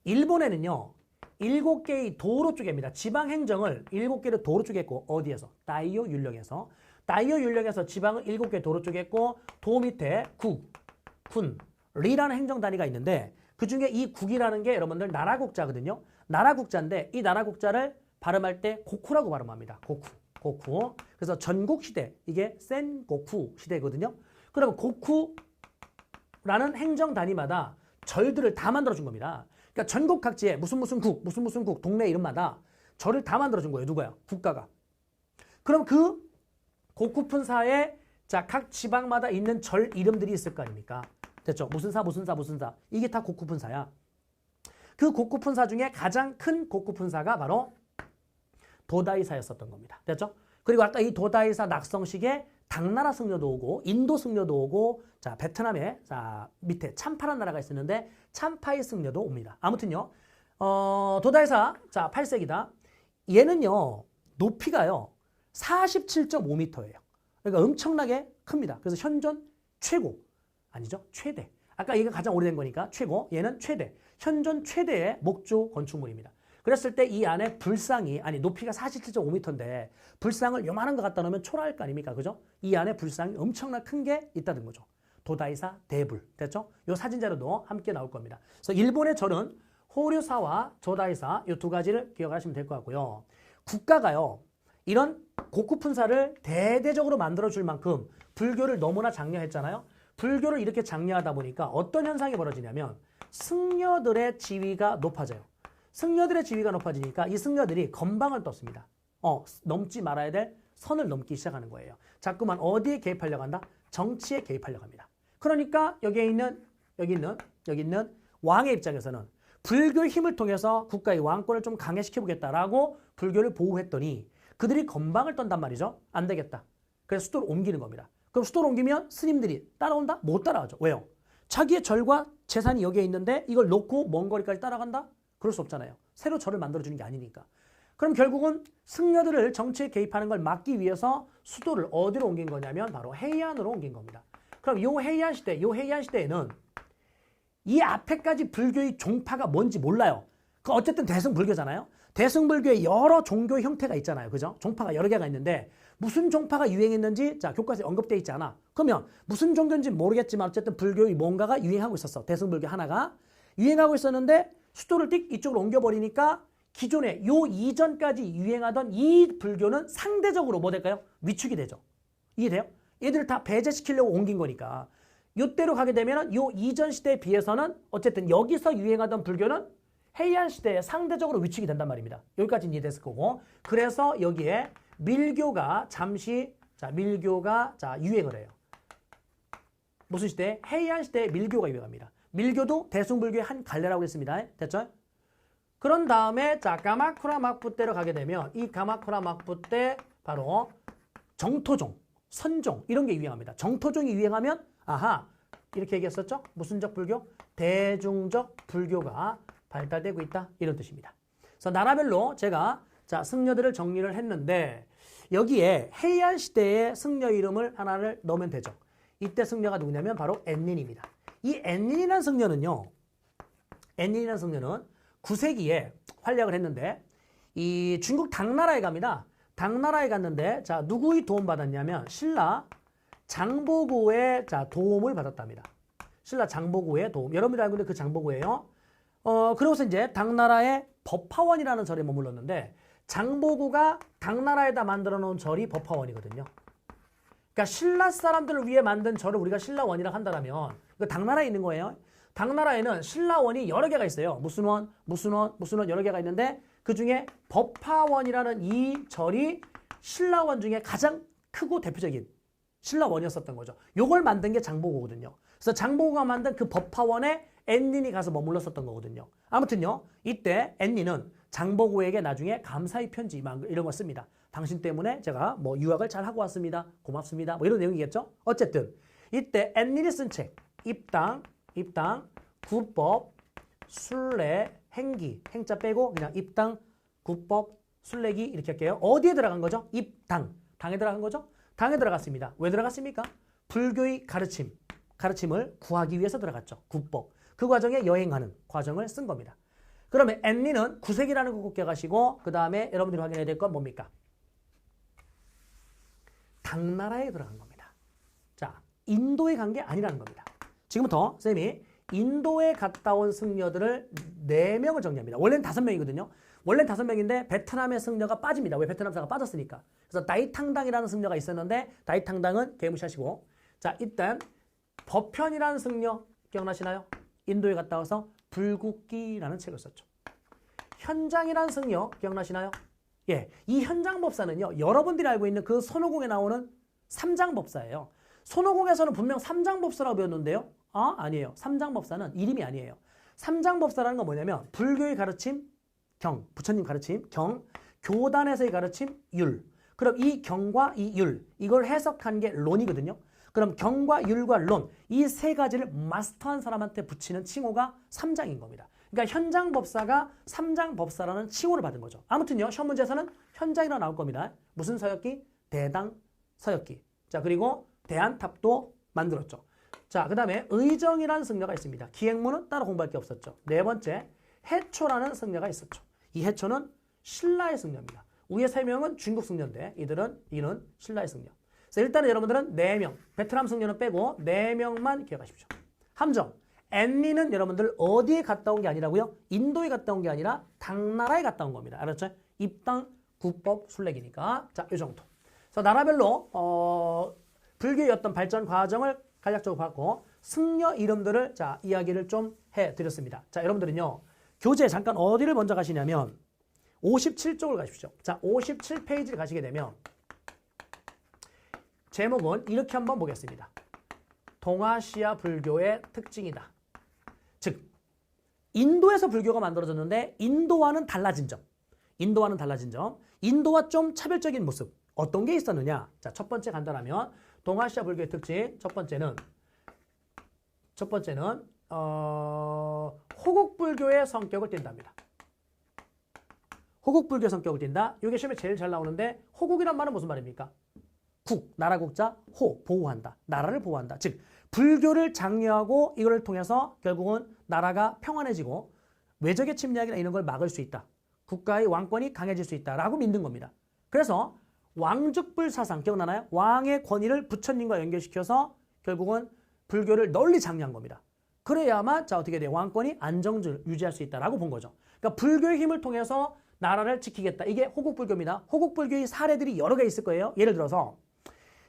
일본에는요. 7개의 도로 쪼개입니다. 지방 행정을 7개를 도로 쪼갰고 어디에서? 다이오 율령에서. 다이오 율령에서 지방을 7개 도로 쪼갰고 도 밑에 국, 군, 리라는 행정 단위가 있는데 그중에 이 국이라는 게 여러분들 나라국자거든요. 나라국자인데 이 나라국자를 발음할 때 고쿠라고 발음합니다. 고쿠. 그래서 전국시대, 이게 센고쿠 시대거든요. 그러면 고쿠라는 행정 단위마다 절들을 다 만들어준 겁니다. 그러니까 전국 각지에 무슨 국, 동네 이름마다 절을 다 만들어준 거예요. 누가요? 국가가. 그럼 그 고쿠픈사에 자, 각 지방마다 있는 절 이름들이 있을 거 아닙니까? 됐죠? 무슨 사, 무슨 사, 무슨 사. 이게 다 고쿠픈사야. 그 고쿠픈사 중에 가장 큰 고쿠픈사가 바로 도다이사였었던 겁니다. 됐죠? 그리고 아까 이 도다이사 낙성식에 당나라 승려도 오고 인도 승려도 오고 자 베트남에 자 밑에 참파란 나라가 있었는데 참파의 승려도 옵니다. 아무튼요. 도다이사 자 8세기다. 얘는요. 높이가요. 47.5m예요. 그러니까 엄청나게 큽니다. 그래서 현존 최고 아니죠? 최대. 아까 이게 가장 오래된 거니까 최고. 얘는 최대. 현존 최대의 목조 건축물입니다. 그랬을 때 이 안에 불상이 아니 높이가 47.5m인데 불상을 요만한 거 갖다 놓으면 초라할 거 아닙니까? 그죠? 이 안에 불상이 엄청나 큰 게 있다는 거죠. 도다이사 대불. 됐죠? 요 사진 자료도 함께 나올 겁니다. 그래서 일본의 절은 호류사와 조다이사 이 두 가지를 기억하시면 될 것 같고요. 국가가요. 이런 고쿠픈사를 대대적으로 만들어줄 만큼 불교를 너무나 장려했잖아요. 불교를 이렇게 장려하다 보니까 어떤 현상이 벌어지냐면 승려들의 지위가 높아져요. 승려들의 지위가 높아지니까 이 승려들이 건방을 떴습니다. 넘지 말아야 될 선을 넘기 시작하는 거예요. 자꾸만 어디에 개입하려고 한다? 정치에 개입하려고 합니다. 그러니까 여기 있는 왕의 입장에서는 불교의 힘을 통해서 국가의 왕권을 좀 강해시켜보겠다라고 불교를 보호했더니 그들이 건방을 떤단 말이죠. 안 되겠다. 그래서 수도를 옮기는 겁니다. 그럼 수도를 옮기면 스님들이 따라온다? 못 따라가죠. 왜요? 자기의 절과 재산이 여기에 있는데 이걸 놓고 먼 거리까지 따라간다? 그럴 수 없잖아요. 새로 절을 만들어주는 게 아니니까. 그럼 결국은 승려들을 정치에 개입하는 걸 막기 위해서 수도를 어디로 옮긴 거냐면 바로 해이안으로 옮긴 겁니다. 그럼 요 해이안 시대에는 이 앞에까지 불교의 종파가 뭔지 몰라요. 그 어쨌든 대승불교잖아요. 대승불교의 여러 종교 형태가 있잖아요. 그죠? 종파가 여러 개가 있는데 무슨 종파가 유행했는지 자 교과서에 언급되어 있지 않아. 그러면 무슨 종교인지 모르겠지만 어쨌든 불교의 뭔가가 유행하고 있었어. 대승불교 하나가 유행하고 있었는데 수도를 띡 이쪽으로 옮겨버리니까 기존에 요 이전까지 유행하던 이 불교는 상대적으로 뭐 될까요? 위축이 되죠. 이해돼요? 얘들을 다 배제시키려고 옮긴 거니까 요때로 가게 되면 요 이전 시대에 비해서는 어쨌든 여기서 유행하던 불교는 해이안 시대에 상대적으로 위축이 된단 말입니다. 여기까지 이해됐을 거고 그래서 여기에 밀교가 밀교가 유행을 해요. 무슨 시대에? 해이안 시대에 밀교가 유행합니다. 밀교도 대승불교의 한 갈래라고 했습니다. 됐죠? 그런 다음에 가마쿠라 막부 때로 가게 되면 이 가마쿠라 막부 때 바로 정토종, 선종 이런 게 유행합니다. 정토종이 유행하면 아하 이렇게 얘기했었죠? 무슨적 불교? 대중적 불교가 발달되고 있다 이런 뜻입니다. 그래서 나라별로 제가 승려들을 정리를 했는데 여기에 해이안 시대의 승려 이름을 하나를 넣으면 되죠. 이때 승려가 누구냐면 바로 엔린입니다. 이 엔린이라는 승려는 9세기에 활약을 했는데 이 중국 당나라에 갑니다. 당나라에 갔는데 누구의 도움 받았냐면 신라 장보고의 도움을 받았답니다. 신라 장보고의 도움. 여러분들 알고 있는 그 장보고예요. 그러고서 이제 당나라의 법화원이라는 절에 머물렀는데 장보고가 당나라에다 만들어 놓은 절이 법화원이거든요. 그러니까 신라 사람들을 위해 만든 절을 우리가 신라원이라고 한다면 그 당나라에 있는 거예요. 당나라에는 신라원이 여러 개가 있어요. 무슨 원 여러 개가 있는데 그중에 법화원이라는 이 절이 신라원 중에 가장 크고 대표적인 신라원이었었던 거죠. 요걸 만든 게 장보고거든요. 그래서 장보고가 만든 그 법화원에 엔린이 가서 머물렀었던 거거든요. 아무튼요. 이때 엔린은 장보고에게 나중에 감사의 편지 이런 걸 씁니다. 당신 때문에 제가 유학을 잘 하고 왔습니다. 고맙습니다. 이런 내용이겠죠. 어쨌든 이때 엔린이 쓴 책 입당, 구법, 순례, 행기, 행자 빼고 그냥 입당, 구법, 순례기 이렇게 할게요. 어디에 들어간 거죠? 입당. 당에 들어간 거죠? 당에 들어갔습니다. 왜 들어갔습니까? 불교의 가르침을 구하기 위해서 들어갔죠. 구법. 그 과정에 여행하는 과정을 쓴 겁니다. 그러면 엔린은 9세기라는 거 꼭 기억하시고 그 다음에 여러분들이 확인해야 될 건 뭡니까? 당나라에 들어간 겁니다. 인도에 간 게 아니라는 겁니다. 지금부터 쌤이 인도에 갔다 온 승려들을 4명을 정리합니다. 원래는 5명이거든요. 원래는 5명인데 베트남의 승려가 빠집니다. 왜? 베트남사가 빠졌으니까. 그래서 다이탕당이라는 승려가 있었는데 다이탕당은 개무시하시고 일단 법현이라는 승려 기억나시나요? 인도에 갔다 와서 불국기라는 책을 썼죠. 현장이라는 승려 기억나시나요? 예, 이 현장법사는요, 여러분들이 알고 있는 그 손오공에 나오는 삼장법사예요. 손오공에서는 분명 삼장법사라고 배웠는데요. 아니에요. 삼장법사는 이름이 아니에요. 삼장법사라는 건 뭐냐면 불교의 가르침, 경, 부처님 가르침, 경, 교단에서의 가르침, 율. 그럼 이 경과 이 율, 이걸 해석한 게 론이거든요. 그럼 경과 율과 론, 이 세 가지를 마스터한 사람한테 붙이는 칭호가 삼장인 겁니다. 그러니까 현장법사가 삼장법사라는 칭호를 받은 거죠. 아무튼요, 시험 문제에서는 현장이라 나올 겁니다. 무슨 서역기? 대당 서역기. 자, 그리고 대안탑도 만들었죠. 자, 그 다음에 의정이라는 승려가 있습니다. 기행문은 따로 공부할 게 없었죠. 네 번째, 해초라는 승려가 있었죠. 이 해초는 신라의 승려입니다. 위에 세 명은 중국 승려인데 이는 신라의 승려. 그래서 일단은 여러분들은 4명, 베트남 승려는 빼고 4명만 기억하십시오. 함정, 앤리는 여러분들 어디에 갔다 온 게 아니라고요? 인도에 갔다 온 게 아니라 당나라에 갔다 온 겁니다. 알았죠? 입당, 국법, 순례기니까. 자, 이 정도. 그래서 나라별로 불교의 어떤 발전 과정을 간략적으로 봤고 승려 이름들을 자 이야기를 좀 해드렸습니다. 자, 여러분들은요. 교재 잠깐 어디를 먼저 가시냐면 57쪽을 가십시오. 자, 57페이지를 가시게 되면 제목은 이렇게 한번 보겠습니다. 동아시아 불교의 특징이다. 즉, 인도에서 불교가 만들어졌는데 인도와는 달라진 점. 인도와 좀 차별적인 모습. 어떤 게 있었느냐? 자, 첫 번째 간단하면 동아시아 불교의 특징. 첫 번째는 호국불교의 성격을 띈답니다. 호국불교의 성격을 띈다. 이게 시험에 제일 잘 나오는데 호국이란 말은 무슨 말입니까? 국, 나라 국자, 호, 보호한다. 나라를 보호한다. 즉, 불교를 장려하고 이걸 통해서 결국은 나라가 평안해지고 외적의 침략이나 이런 걸 막을 수 있다. 국가의 왕권이 강해질 수 있다라고 믿는 겁니다. 그래서 왕죽불 사상 기억나나요? 왕의 권위를 부처님과 연결시켜서 결국은 불교를 널리 장려한 겁니다. 그래야만 자 어떻게 돼요? 왕권이 안정을 유지할 수 있다라고 본 거죠. 그러니까 불교의 힘을 통해서 나라를 지키겠다. 이게 호국불교입니다. 호국불교의 사례들이 여러 개 있을 거예요. 예를 들어서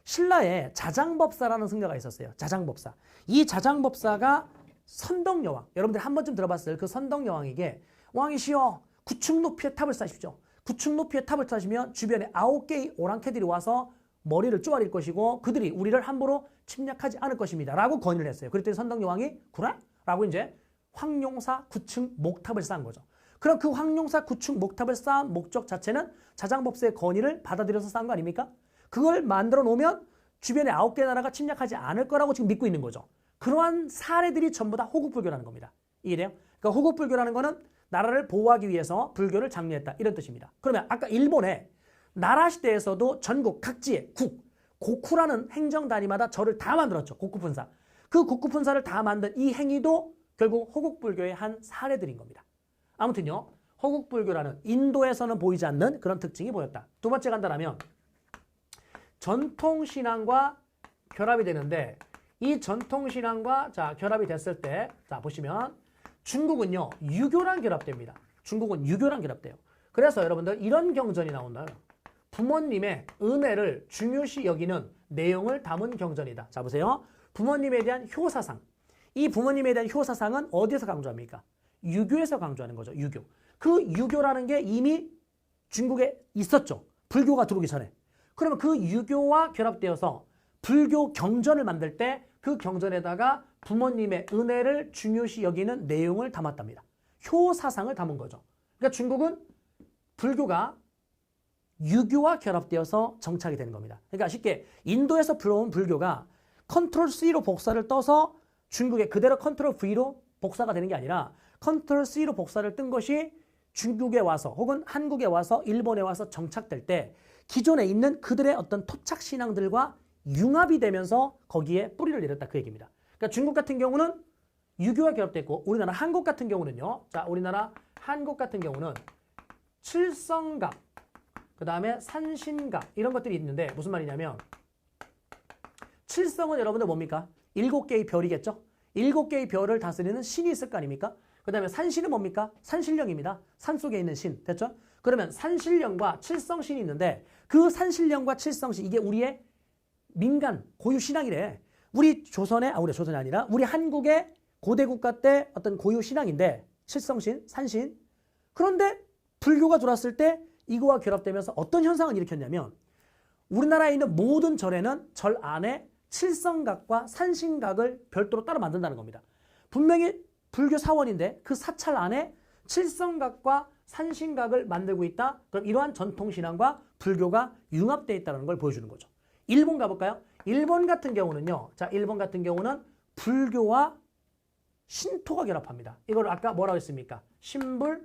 신라에 자장법사라는 승려가 있었어요. 자장법사. 이 자장법사가 선덕여왕. 여러분들 한 번쯤 들어봤을 그 선덕여왕에게 왕이시여 9층 높이의 탑을 쌓으십시오. 9층 높이의 탑을 쌓으시면 주변에 9개의 오랑캐들이 와서 머리를 쪼아릴 것이고 그들이 우리를 함부로 침략하지 않을 것입니다. 라고 건의를 했어요. 그랬더니 선덕여왕이 그래? 라고 이제 황룡사 9층 목탑을 쌓은 거죠. 그럼 그 황룡사 9층 목탑을 쌓은 목적 자체는 자장법사의 건의를 받아들여서 쌓은 거 아닙니까? 그걸 만들어 놓으면 주변에 9개 나라가 침략하지 않을 거라고 지금 믿고 있는 거죠. 그러한 사례들이 전부 다 호국불교라는 겁니다. 이해돼요? 그러니까 호국불교라는 거는 나라를 보호하기 위해서 불교를 장려했다. 이런 뜻입니다. 그러면 아까 일본의 나라 시대에서도 전국 각지에 고쿠라는 행정단위마다 절을 다 만들었죠. 고쿠분사. 그 고쿠분사를 다 만든 이 행위도 결국 호국불교의 한 사례들인 겁니다. 아무튼요. 호국불교라는 인도에서는 보이지 않는 그런 특징이 보였다. 두 번째 간단하면 전통신앙과 결합이 되는데 이 전통신앙과 자 결합이 됐을 때 자 보시면 중국은요. 유교랑 결합됩니다. 중국은 유교랑 결합돼요. 그래서 여러분들 이런 경전이 나온다요. 부모님의 은혜를 중요시 여기는 내용을 담은 경전이다. 자 보세요. 부모님에 대한 효사상. 이 부모님에 대한 효사상은 어디에서 강조합니까? 유교에서 강조하는 거죠. 유교. 그 유교라는 게 이미 중국에 있었죠. 불교가 들어오기 전에. 그러면 그 유교와 결합되어서 불교 경전을 만들 때 그 경전에다가 부모님의 은혜를 중요시 여기는 내용을 담았답니다. 효사상을 담은 거죠. 그러니까 중국은 불교가 유교와 결합되어서 정착이 되는 겁니다. 그러니까 쉽게 인도에서 불러온 불교가 컨트롤 C로 복사를 떠서 중국에 그대로 컨트롤 V로 복사가 되는 게 아니라 컨트롤 C로 복사를 뜬 것이 중국에 와서 혹은 한국에 와서 일본에 와서 정착될 때 기존에 있는 그들의 어떤 토착 신앙들과 융합이 되면서 거기에 뿌리를 내렸다 그 얘기입니다. 그러니까 중국 같은 경우는 유교와 결합됐고 우리나라 한국 같은 경우는요. 자, 우리나라 한국 같은 경우는 칠성각, 그 다음에 산신각 이런 것들이 있는데 무슨 말이냐면 칠성은 여러분들 뭡니까? 7개의 별이겠죠? 7개의 별을 다스리는 신이 있을 거 아닙니까? 그 다음에 산신은 뭡니까? 산신령입니다. 산속에 있는 신. 됐죠? 그러면 산신령과 칠성신이 있는데 그 산신령과 칠성신 이게 우리의 민간 고유 신앙이래. 우리 조선이 아니라 우리 한국의 고대 국가 때 어떤 고유 신앙인데 칠성신, 산신. 그런데 불교가 들어왔을 때 이거와 결합되면서 어떤 현상을 일으켰냐면 우리나라에 있는 모든 절에는 절 안에 칠성각과 산신각을 별도로 따로 만든다는 겁니다. 분명히 불교 사원인데 그 사찰 안에 칠성각과 산신각을 만들고 있다. 그럼 이러한 전통신앙과 불교가 융합되어 있다는 걸 보여주는 거죠. 일본 가볼까요? 일본 같은 경우는요. 자, 일본 같은 경우는 불교와 신토가 결합합니다. 이걸 아까 뭐라고 했습니까? 신불,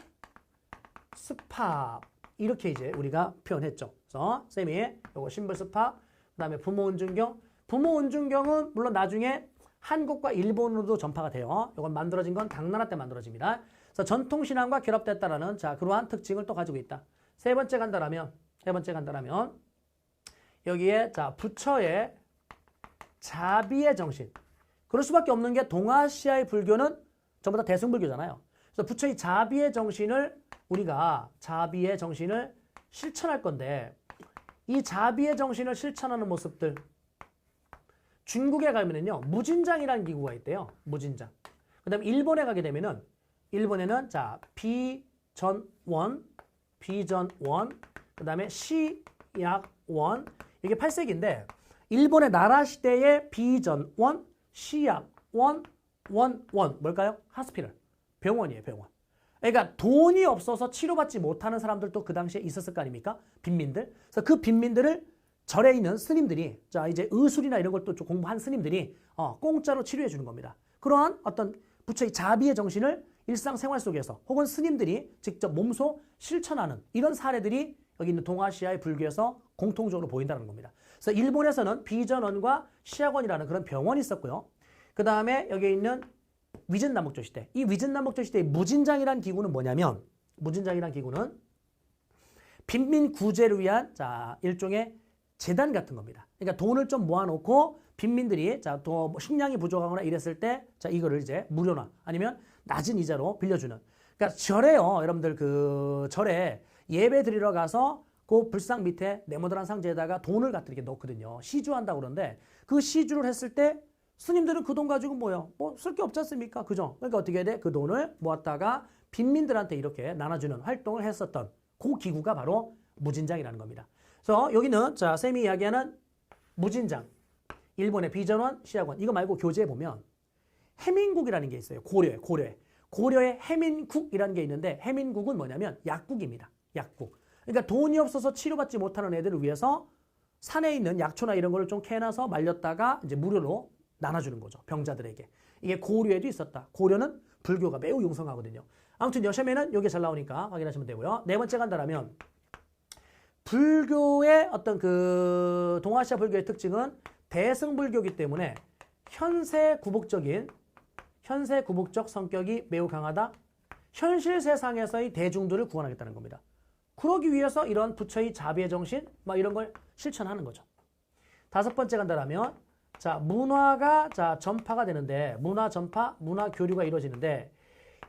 스파 이렇게 이제 우리가 표현했죠. 그래서 쌤이 요거 신불, 스파, 그다음에 부모 은준경. 부모 은준경은 물론 나중에 한국과 일본으로도 전파가 돼요. 이건 만들어진 건 당나라 때 만들어집니다. 그래서 전통신앙과 결합됐다라는 자 그러한 특징을 또 가지고 있다. 세 번째 간다라면 여기에 자 부처의 자비의 정신. 그럴 수밖에 없는 게 동아시아의 불교는 전부 다 대승불교잖아요. 그래서 부처의 자비의 정신을 우리가 자비의 정신을 실천할 건데 이 자비의 정신을 실천하는 모습들 중국에 가면은요 무진장이라는 기구가 있대요. 무진장. 그다음에 일본에 가게 되면은 일본에는 자 비전원, 그다음에 시약원 이게 8세기인데 일본의 나라 시대의 비전원, 시약원, 원 뭘까요? 하스피럴 병원이에요. 병원. 그러니까 돈이 없어서 치료받지 못하는 사람들도 그 당시에 있었을 거 아닙니까? 빈민들. 그래서 그 빈민들을 절에 있는 스님들이 자 이제 의술이나 이런 걸 또 공부한 스님들이 공짜로 치료해 주는 겁니다. 그러한 어떤 부처의 자비의 정신을 일상생활 속에서 혹은 스님들이 직접 몸소 실천하는 이런 사례들이 여기 있는 동아시아의 불교에서 공통적으로 보인다는 겁니다. 그래서 일본에서는 비전원과 시약원이라는 그런 병원이 있었고요. 그 다음에 여기 있는 위즌남북조 시대. 이 위즌남북조 시대의 무진장이라는 기구는 뭐냐면 무진장이라는 기구는 빈민 구제를 위한 자 일종의 재단 같은 겁니다. 그러니까 돈을 좀 모아놓고 빈민들이 자 또 식량이 부족하거나 이랬을 때 자 이거를 이제 무료나 아니면 낮은 이자로 빌려주는. 그러니까 절에요, 여러분들 그 절에 예배 드리러 가서 그 불상 밑에 네모난 상자에다가 돈을 갖다 이렇게 넣거든요. 시주한다고 그러는데 그 시주를 했을 때 스님들은 그 돈 가지고 뭐요? 뭐 쓸 게 없지 않습니까? 그죠? 그러니까 어떻게 해야 돼? 그 돈을 모았다가 빈민들한테 이렇게 나눠주는 활동을 했었던 그 기구가 바로 무진장이라는 겁니다. 그래서 여기는 자 쌤이 이야기하는 무진장, 일본의 비전원, 시약원 이거 말고 교재에 보면 해민국이라는 게 있어요. 고려에 해민국이라는 게 있는데 해민국은 뭐냐면 약국입니다. 약국. 그러니까 돈이 없어서 치료받지 못하는 애들을 위해서 산에 있는 약초나 이런 걸 좀 캐놔서 말렸다가 이제 무료로 나눠주는 거죠. 병자들에게. 이게 고려에도 있었다. 고려는 불교가 매우 융성하거든요. 아무튼 여셔면은 여기 잘 나오니까 확인하시면 되고요. 네 번째 간다라면 불교의 어떤 그 동아시아 불교의 특징은 대승불교이기 때문에 현세 구복적 성격이 매우 강하다. 현실 세상에서의 대중들을 구원하겠다는 겁니다. 그러기 위해서 이런 부처의 자비의 정신 막 이런 걸 실천하는 거죠. 다섯 번째 간다라면 자 문화가 자 전파가 되는데 문화 전파, 문화 교류가 이루어지는데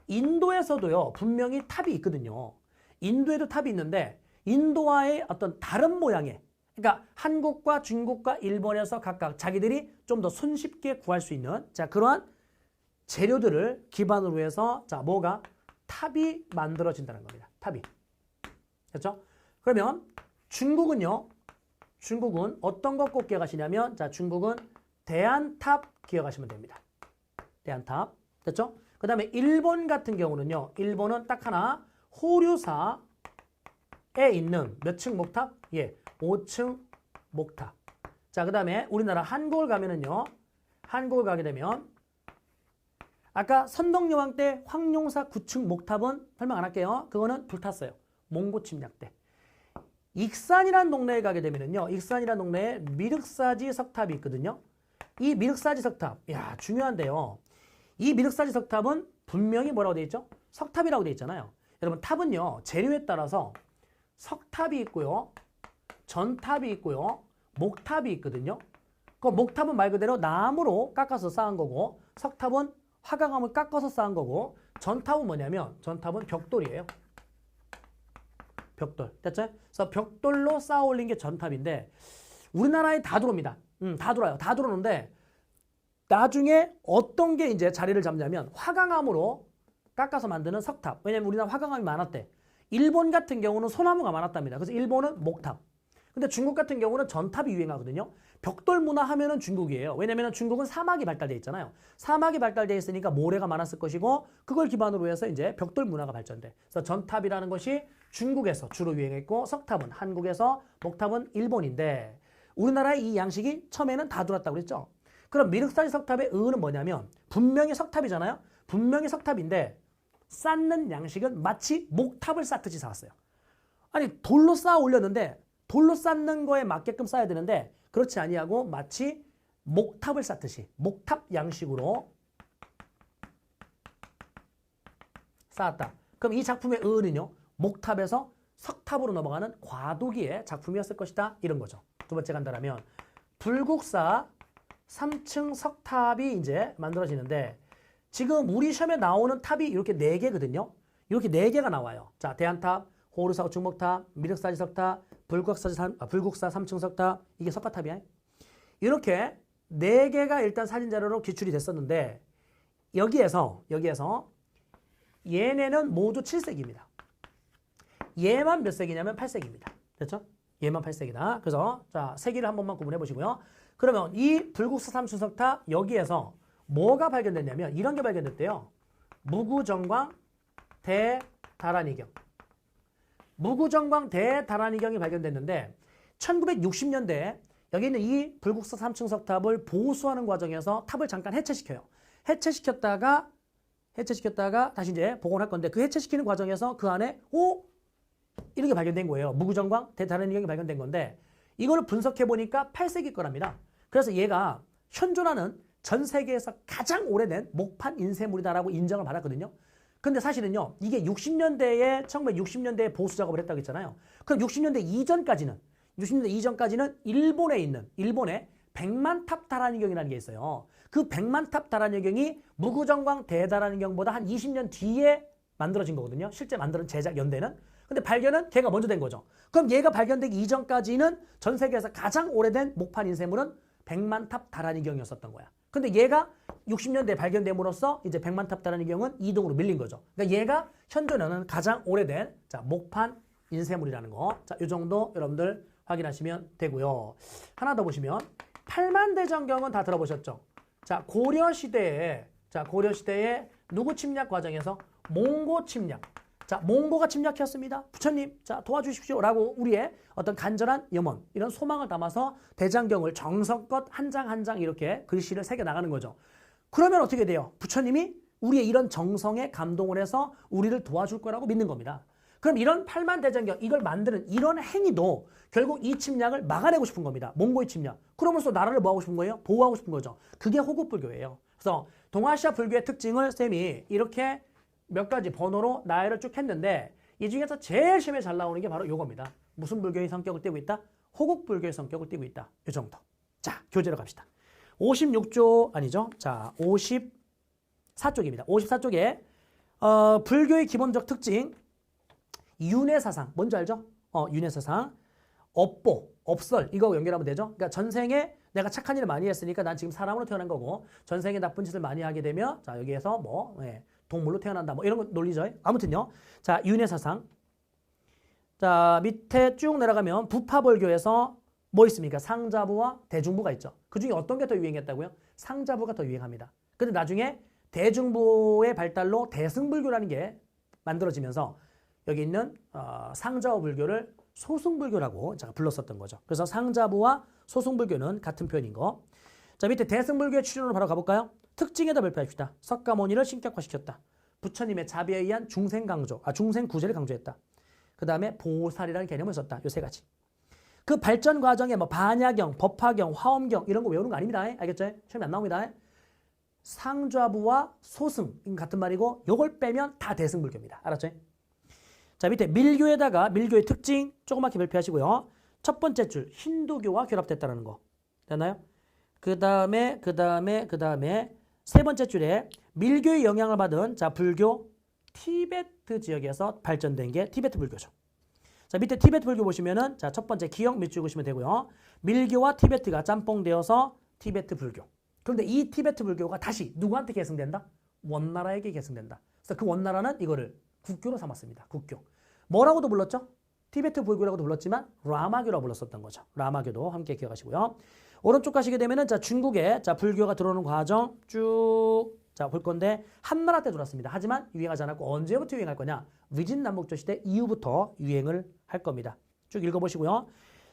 인도에서도요 분명히 탑이 있거든요. 인도에도 탑이 있는데 인도와의 어떤 다른 모양의 그러니까 한국과 중국과 일본에서 각각 자기들이 좀 더 손쉽게 구할 수 있는 자 그러한 재료들을 기반으로 해서 자 뭐가 탑이 만들어진다는 겁니다. 탑이. 그렇죠? 그러면 중국은요. 중국은 어떤 것 꼭 기억하시냐면 자 중국은 대안탑 기억하시면 됩니다. 대안탑. 됐죠? 그 다음에 일본 같은 경우는요. 일본은 딱 하나 호류사에 있는 몇 층 목탑? 예, 5층 목탑. 자, 그 다음에 우리나라 한국을 가면은요. 한국을 가게 되면 아까 선덕여왕 때 황룡사 9층 목탑은 설명 안 할게요. 그거는 불탔어요. 몽고 침략 때. 익산이라는 동네에 가게 되면은요. 익산이라는 동네에 미륵사지 석탑이 있거든요. 이 미륵사지 석탑. 야, 중요한데요. 이 미륵사지 석탑은 분명히 뭐라고 되어 있죠? 석탑이라고 되어 있잖아요. 여러분, 탑은요. 재료에 따라서 석탑이 있고요. 전탑이 있고요. 목탑이 있거든요. 그 목탑은 말 그대로 나무로 깎아서 쌓은 거고 석탑은 화강암을 깎아서 쌓은 거고 전탑은 뭐냐면 전탑은 벽돌이에요. 벽돌. 됐죠? 그래서 벽돌로 쌓아 올린 게 전탑인데 우리나라에 다 들어옵니다. 다 들어와요. 다 들어오는데 나중에 어떤 게 이제 자리를 잡냐면 화강암으로 깎아서 만드는 석탑. 왜냐면 우리나라 화강암이 많았대. 일본 같은 경우는 소나무가 많았답니다. 그래서 일본은 목탑. 근데 중국 같은 경우는 전탑이 유행하거든요. 벽돌 문화 하면은 중국이에요. 왜냐면 중국은 사막이 발달되어 있잖아요. 사막이 발달되어 있으니까 모래가 많았을 것이고 그걸 기반으로 해서 이제 벽돌 문화가 발전돼. 그래서 전탑이라는 것이 중국에서 주로 유행했고 석탑은 한국에서, 목탑은 일본인데 우리나라의 이 양식이 처음에는 다 들어왔다고 그랬죠. 그럼 미륵사지 석탑의 의의는 뭐냐면 분명히 석탑이잖아요. 분명히 석탑인데 쌓는 양식은 마치 목탑을 쌓듯이 쌓았어요. 아니 돌로 쌓아 올렸는데 돌로 쌓는 거에 맞게끔 쌓아야 되는데 그렇지 아니하고 마치 목탑을 쌓듯이 목탑 양식으로 쌓았다. 그럼 이 작품의 의의는요. 목탑에서 석탑으로 넘어가는 과도기의 작품이었을 것이다. 이런 거죠. 두 번째 간다라면 불국사 3층 석탑이 이제 만들어지는데 지금 우리 시험에 나오는 탑이 이렇게 4개거든요. 이렇게 4개가 나와요. 자, 대한탑, 호루사 중목탑, 미륵사지 석탑, 불국사 3층 석탑, 이게 석가탑이야. 이렇게 4개가 일단 사진자료로 기출이 됐었는데 여기에서 얘네는 모두 7세기입니다. 얘만 몇 세기냐면 8세기입니다. 됐죠? 얘만 8세기다. 그래서 자, 세기를 한 번만 구분해 보시고요. 그러면 이 불국사 3층 석탑 여기에서 뭐가 발견됐냐면 이런 게 발견됐대요. 무구정광 대다란이경. 무구정광 대다란이경이 발견됐는데 1960년대에 여기 있는 이 불국사 3층 석탑을 보수하는 과정에서 탑을 잠깐 해체시켜요. 해체시켰다가 다시 이제 복원할 건데 그 해체시키는 과정에서 그 안에 이렇게 발견된 거예요. 무구정광 대다란이경이 발견된 건데 이거를 분석해 보니까 8세기 거랍니다. 그래서 얘가 현존하는 전 세계에서 가장 오래된 목판 인쇄물이다라고 인정을 받았거든요. 근데 사실은요, 이게 1960년대에 보수 작업을 했다고 했잖아요. 그럼 60년대 이전까지는 일본에 있는, 일본의 백만탑 다란이경이라는 게 있어요. 그 백만탑 다란이경이 무구정광 대다란이경보다 한 20년 뒤에 만들어진 거거든요. 실제 만드는 제작 연대는. 근데 발견은 걔가 먼저 된 거죠. 그럼 얘가 발견되기 이전까지는 전 세계에서 가장 오래된 목판 인쇄물은 백만탑 다란이경이었었던 거야. 근데 얘가 60년대에 발견됨으로써 이제 백만탑 다란이경은 이동으로 밀린 거죠. 그러니까 얘가 현존하는 가장 오래된 목판 인쇄물이라는 거. 자, 이 정도 여러분들 확인하시면 되고요. 하나 더 보시면 팔만대장경은 다 들어보셨죠? 자, 고려시대에 누구 침략 과정에서 몽고 침략. 자, 몽고가 침략했습니다. 부처님, 자, 도와주십시오. 라고 우리의 어떤 간절한 염원, 이런 소망을 담아서 대장경을 정성껏 한 장 한 장 이렇게 글씨를 새겨 나가는 거죠. 그러면 어떻게 돼요? 부처님이 우리의 이런 정성에 감동을 해서 우리를 도와줄 거라고 믿는 겁니다. 그럼 이런 팔만대장경, 이걸 만드는 이런 행위도 결국 이 침략을 막아내고 싶은 겁니다. 몽고의 침략. 그러면서 나라를 뭐하고 싶은 거예요? 보호하고 싶은 거죠. 그게 호국불교예요. 그래서 동아시아 불교의 특징을 쌤이 이렇게 몇 가지 번호로 나열을 쭉 했는데 이 중에서 제일 시험에 잘 나오는 게 바로 이겁니다. 무슨 불교의 성격을 띠고 있다? 호국불교의 성격을 띠고 있다. 이 정도. 자, 교재로 갑시다. 56조 아니죠? 자, 54쪽입니다. 54쪽에 불교의 기본적 특징 윤회사상. 뭔지 알죠? 윤회사상. 업보, 업설 이거 연결하면 되죠? 그러니까 전생에 내가 착한 일을 많이 했으니까 난 지금 사람으로 태어난 거고 전생에 나쁜 짓을 많이 하게 되면 자, 여기에서 동물로 태어난다. 이런 거 논리죠. 아무튼요. 자, 윤회사상. 자, 밑에 쭉 내려가면 부파불교에서 뭐 있습니까? 상자부와 대중부가 있죠. 그 중에 어떤 게 더 유행했다고요? 상자부가 더 유행합니다. 근데 나중에 대중부의 발달로 대승불교라는 게 만들어지면서 여기 있는 상자부 불교를 소승불교라고 제가 불렀었던 거죠. 그래서 상자부와 소승불교는 같은 표현인 거. 자, 밑에 대승불교의 추론으로 바로 가볼까요? 특징에다 발표합시다. 석가모니를 신격화시켰다. 부처님의 자비에 의한 중생구제를 강조했다. 그 다음에 보살이라는 개념을 썼다. 요 세 가지. 그 발전 과정에 반야경, 법화경, 화엄경 이런 거 외우는 거 아닙니다. 알겠죠? 시험에 안 나옵니다. 상좌부와 소승 같은 말이고 요걸 빼면 다 대승불교입니다. 알았죠? 자, 밑에 밀교의 특징 조그맣게 발표하시고요. 첫 번째 줄 힌두교와 결합됐다는 거. 됐나요? 그 다음에 세 번째 줄에 밀교의 영향을 받은 자, 불교 티베트 지역에서 발전된 게 티베트 불교죠. 자, 밑에 티베트 불교 보시면은 자, 첫 번째 기억 밑줄 보시면 되고요. 밀교와 티베트가 짬뽕되어서 티베트 불교. 그런데 이 티베트 불교가 다시 누구한테 계승된다? 원나라에게 계승된다. 그래서 그 원나라는 이거를 국교로 삼았습니다. 국교. 뭐라고도 불렀죠? 티베트 불교라고도 불렀지만 라마교라고 불렀었던 거죠. 라마교도 함께 기억하시고요. 오른쪽 가시게 되면은 자 중국에 자 불교가 들어오는 과정 쭉 자 볼 건데 한나라 때 들어왔습니다. 하지만 유행하지 않았고 언제부터 유행할 거냐? 위진남북조 시대 이후부터 유행을 할 겁니다. 쭉 읽어보시고요.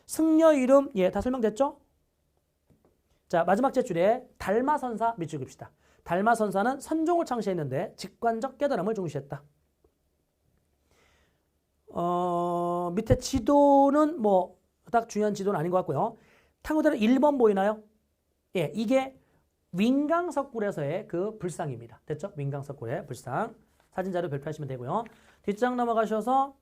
승려 이름 예 다 설명됐죠? 자 마지막 제줄에 달마선사 밑줄 긋읍시다. 달마선사는 선종을 창시했는데 직관적 깨달음을 중시했다. 밑에 지도는 뭐 딱 중요한 지도는 아닌 것 같고요. 탕후대는 1번 보이나요? 예, 이게 윙강석굴에서의 그 불상입니다. 됐죠? 윙강석굴의 불상. 사진자료 별표하시면 되고요. 뒷장 넘어가셔서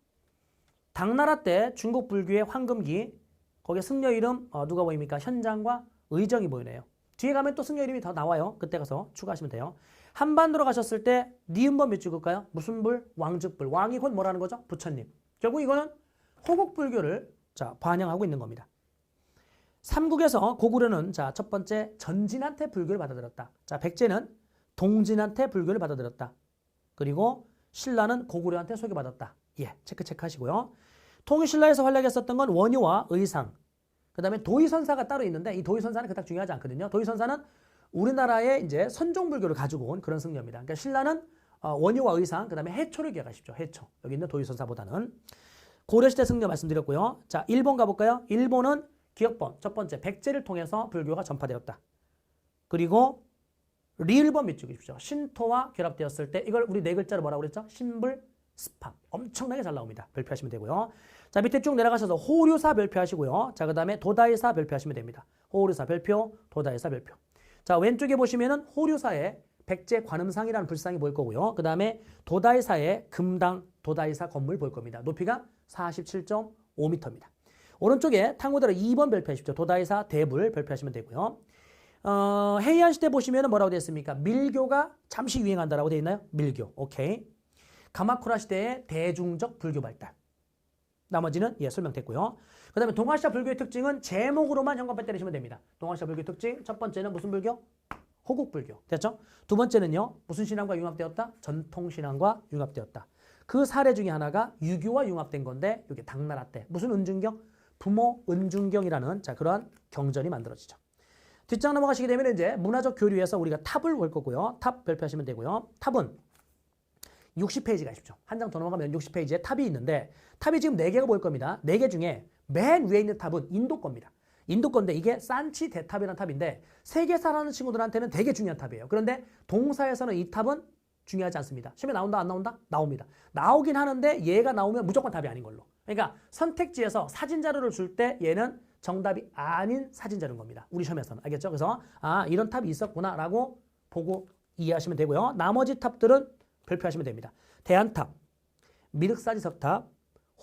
당나라 때 중국 불교의 황금기 거기에 승려 이름 누가 보입니까? 현장과 의정이 보이네요. 뒤에 가면 또 승려 이름이 더 나와요. 그때 가서 추가하시면 돼요. 한반도로 가셨을 때 니은번 몇 찍을까요? 무슨 불? 왕즉불. 왕이 곧 뭐라는 거죠? 부처님. 결국 이거는 호국불교를 자 반영하고 있는 겁니다. 삼국에서 고구려는 자 첫 번째 전진한테 불교를 받아들였다. 자 백제는 동진한테 불교를 받아들였다. 그리고 신라는 고구려한테 소개받았다. 예, 체크하시고요. 통일신라에서 활약에 썼던 건 원효와 의상. 그 다음에 도의선사가 따로 있는데 이 도의선사는 그닥 중요하지 않거든요. 도의선사는 우리나라의 이제 선종불교를 가지고 온 그런 승려입니다. 그러니까 신라는 원효와 의상, 그 다음에 해초를 기억하십시오. 해초. 여기 있는 도의선사보다는. 고려시대 승려 말씀드렸고요. 자, 일본 가볼까요? 일본은 기억번, 첫 번째, 백제를 통해서 불교가 전파되었다. 그리고 리을번 밑줄 그십시오. 신토와 결합되었을 때 이걸 우리 네 글자로 뭐라고 그랬죠? 신불스팝. 엄청나게 잘 나옵니다. 별표하시면 되고요. 자, 밑에 쭉 내려가셔서 호류사 별표하시고요. 자, 그 다음에 도다이사 별표하시면 됩니다. 호류사 별표, 도다이사 별표. 자, 왼쪽에 보시면은 호류사에 백제 관음상이라는 불상이 보일 거고요. 그 다음에 도다이사에 금당 도다이사 건물 보일 겁니다. 높이가 47.5m입니다. 오른쪽에 탕후대로 2번 별표하십시오. 도다이사 대불 별표하시면 되고요. 해이안시대 보시면 뭐라고 되어 있습니까? 밀교가 잠시 유행한다라고 되어 있나요? 밀교. 오케이. 가마쿠라 시대의 대중적 불교 발달. 나머지는 예 설명됐고요. 그 다음에 동아시아 불교의 특징은 제목으로만 현관펜 때리시면 됩니다. 동아시아 불교의 특징 첫 번째는 무슨 불교? 호국불교. 됐죠? 두 번째는요. 무슨 신앙과 융합되었다? 전통신앙과 융합되었다. 그 사례 중에 하나가 유교와 융합된 건데 이게 당나라 때 무슨 은중경? 부모 은중경이라는 자 그러한 경전이 만들어지죠. 뒷장 넘어가시게 되면 이제 문화적 교류에서 우리가 탑을 볼 거고요. 탑 별표하시면 되고요. 탑은 60페이지 가십시오. 한 장 더 넘어가면 60페이지에 탑이 있는데 탑이 지금 4개가 보일 겁니다. 4개 중에 맨 위에 있는 탑은 인도 겁니다. 인도 건데 이게 산치 대탑이라는 탑인데 세계 살아가는 친구들한테는 되게 중요한 탑이에요. 그런데 동사에서는 이 탑은 중요하지 않습니다. 시험에 나온다 안 나온다? 나옵니다. 나오긴 하는데 얘가 나오면 무조건 답이 아닌 걸로. 그러니까 선택지에서 사진 자료를 줄 때 얘는 정답이 아닌 사진 자료인 겁니다. 우리 시험에서는. 알겠죠? 그래서 아 이런 탑이 있었구나 라고 보고 이해하시면 되고요. 나머지 탑들은 별표하시면 됩니다. 대안탑, 미륵사지석탑,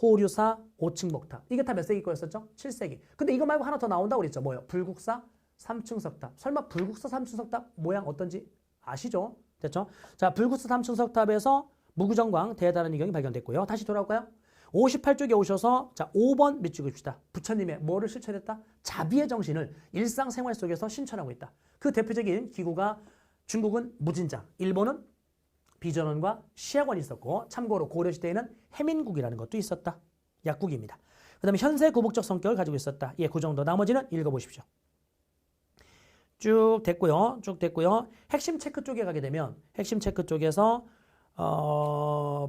호류사, 오층목탑. 이게 다 몇 세기 거였었죠? 7세기. 근데 이거 말고 하나 더 나온다고 그랬죠. 뭐요? 불국사, 삼층석탑. 설마 불국사, 삼층석탑 모양 어떤지 아시죠? 됐죠? 자, 불국사, 삼층석탑에서 무구정광 대다른 이경이 발견됐고요. 다시 돌아올까요? 58쪽에 오셔서 자 5번 밑줄 그읍시다. 부처님의 뭐를 실천했다? 자비의 정신을 일상생활 속에서 실천하고 있다. 그 대표적인 기구가 중국은 무진장, 일본은 비전원과 시학원이 있었고 참고로 고려시대에는 해민국이라는 것도 있었다. 약국입니다. 그 다음에 현세 구복적 성격을 가지고 있었다. 예, 그 정도. 나머지는 읽어보십시오. 쭉 됐고요. 쭉 됐고요. 핵심 체크 쪽에 가게 되면 핵심 체크 쪽에서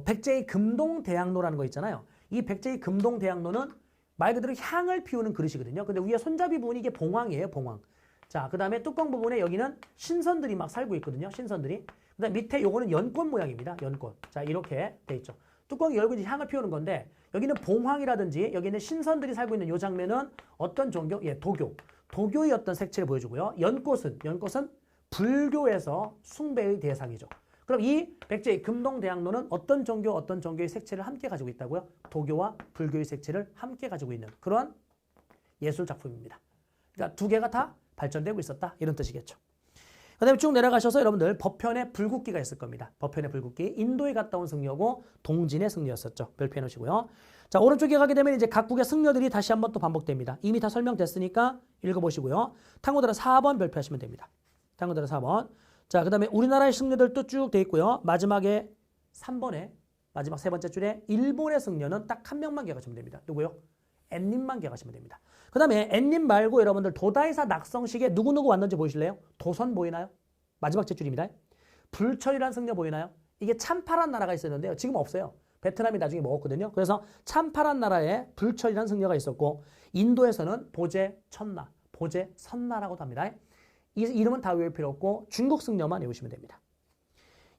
백제의 금동대학로라는 거 있잖아요. 이 백제의 금동대학로는 말 그대로 향을 피우는 그릇이거든요. 근데 위에 손잡이 부분이 이게 봉황이에요. 봉황. 자, 그 다음에 뚜껑 부분에 여기는 신선들이 막 살고 있거든요. 신선들이. 그 다음에 밑에 요거는 연꽃 모양입니다. 연꽃. 자, 이렇게 돼 있죠. 뚜껑이 열고 이제 향을 피우는 건데 여기는 봉황이라든지 여기는 신선들이 살고 있는 요 장면은 어떤 종교? 예, 도교. 도교의 어떤 색채를 보여주고요. 연꽃은 불교에서 숭배의 대상이죠. 그럼 이 백제의 금동대학로는 어떤 종교, 어떤 종교의 색채를 함께 가지고 있다고요? 도교와 불교의 색채를 함께 가지고 있는 그런 예술 작품입니다. 그러니까 두 개가 다 발전되고 있었다. 이런 뜻이겠죠. 그 다음에 쭉 내려가셔서 여러분들 법현의 불국기가 있을 겁니다. 법현의 불국기. 인도에 갔다 온 승려고 동진의 승려였었죠. 별표해 놓으시고요. 자, 오른쪽에 가게 되면 이제 각국의 승려들이 다시 한번 또 반복됩니다. 이미 다 설명됐으니까 읽어보시고요. 탕후대로 4번 별표하시면 됩니다. 탕후대로 4번. 자, 그 다음에 우리나라의 승려들도 쭉 돼 있고요. 마지막에 3번에 마지막 세 번째 줄에 일본의 승려는 딱 한 명만 기억하시면 됩니다. 누구요? 앤님만 기억하시면 됩니다. 그 다음에 앤님 말고 여러분들 도다이사 낙성식에 누구누구 왔는지 보이실래요? 도선 보이나요? 마지막 제 줄입니다. 불철이라는 승려 보이나요? 이게 참파란 나라가 있었는데요. 지금 없어요. 베트남이 나중에 먹었거든요. 그래서 참파란 나라에 불철이라는 승려가 있었고 인도에서는 보제 천나, 보제 선나라고도 합니다. 이 이름은 다 외울 필요 없고 중국 승려만 외우시면 됩니다.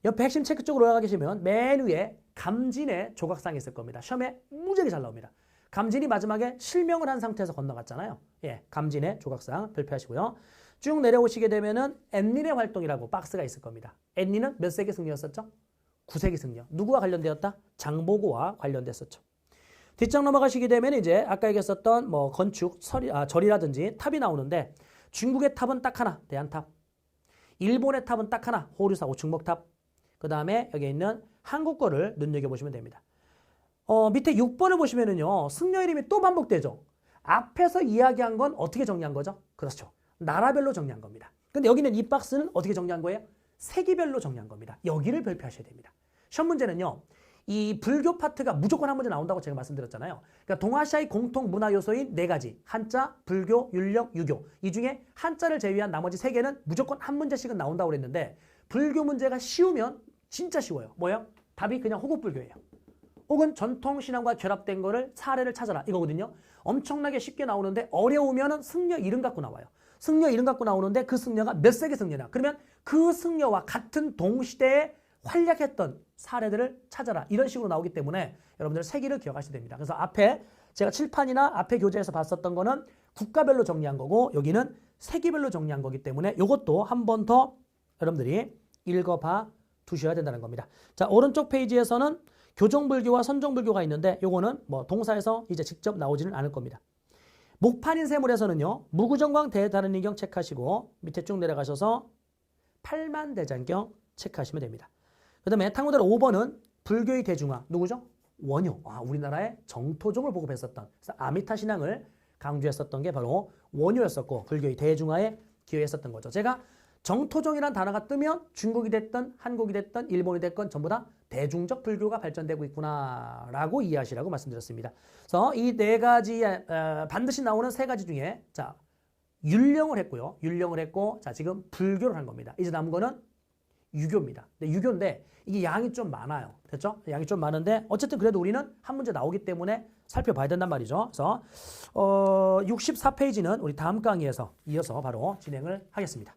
옆에 핵심 체크 쪽으로 올라가 계시면 맨 위에 감진의 조각상이 있을 겁니다. 시험에 무지하게 잘 나옵니다. 감진이 마지막에 실명을 한 상태에서 건너갔잖아요. 예, 감진의 조각상 발표하시고요. 쭉 내려오시게 되면은 앤린의 활동이라고 박스가 있을 겁니다. 앤린은 몇 세기 승려였었죠? 9세기 승려. 누구와 관련되었다? 장보고와 관련됐었죠. 뒷장 넘어가시게 되면 이제 아까 얘기했었던 뭐 건축, 절이라든지 탑이 나오는데 중국의 탑은 딱 하나, 대한탑. 일본의 탑은 딱 하나, 호류사 오충목탑. 그 다음에 여기 있는 한국 거를 눈여겨보시면 됩니다. 밑에 6번을 보시면은요, 승려 이름이 또 반복되죠. 앞에서 이야기한 건 어떻게 정리한 거죠? 그렇죠. 나라별로 정리한 겁니다. 근데 여기는 이 박스는 어떻게 정리한 거예요? 세기별로 정리한 겁니다. 여기를 발표하셔야 됩니다. 시험 문제는요, 이 불교 파트가 무조건 한 문제 나온다고 제가 말씀드렸잖아요. 그러니까 동아시아의 공통 문화 요소인 4가지. 한자, 불교, 율령, 유교. 이 중에 한자를 제외한 나머지 3개는 무조건 한 문제씩은 나온다고 그랬는데 불교 문제가 쉬우면 진짜 쉬워요. 뭐예요? 답이 그냥 호국불교예요. 혹은 전통신앙과 결합된 거를 사례를 찾아라 이거거든요. 엄청나게 쉽게 나오는데 어려우면 승려 이름 갖고 나와요. 승려 이름 갖고 나오는데 그 승려가 몇 세기 승려냐. 그러면 그 승려와 같은 동시대에 활약했던 사례들을 찾아라. 이런 식으로 나오기 때문에 여러분들 세기를 기억하셔야 됩니다. 그래서 앞에 제가 칠판이나 앞에 교재에서 봤었던 거는 국가별로 정리한 거고 여기는 세기별로 정리한 거기 때문에 이것도 한 번 더 여러분들이 읽어봐 두셔야 된다는 겁니다. 자, 오른쪽 페이지에서는 교정불교와 선정불교가 있는데 요거는 뭐 동사에서 이제 직접 나오지는 않을 겁니다. 목판인 세물에서는요. 무구정광 대다른인경 체크하시고 밑에 쭉 내려가셔서 팔만대장경 체크하시면 됩니다. 그 다음에 탕후대로 5번은 불교의 대중화. 누구죠? 원효. 우리나라의 정토종을 보급했었던 그래서 아미타 신앙을 강조했었던 게 바로 원효였었고 불교의 대중화에 기여했었던 거죠. 제가 정토종이라는 단어가 뜨면 중국이 됐든 한국이 됐든 일본이 됐건 전부 다 대중적 불교가 발전되고 있구나라고 이해하시라고 말씀드렸습니다. 그래서 이 4가지 반드시 나오는 3가지 중에 자 율령을 했고요. 율령을 했고 자 지금 불교를 한 겁니다. 이제 남은 거는 유교입니다. 근데 유교인데 이게 양이 좀 많아요. 됐죠? 양이 좀 많은데 어쨌든 그래도 우리는 한 문제 나오기 때문에 살펴봐야 된단 말이죠. 그래서 64페이지는 우리 다음 강의에서 이어서 바로 진행을 하겠습니다.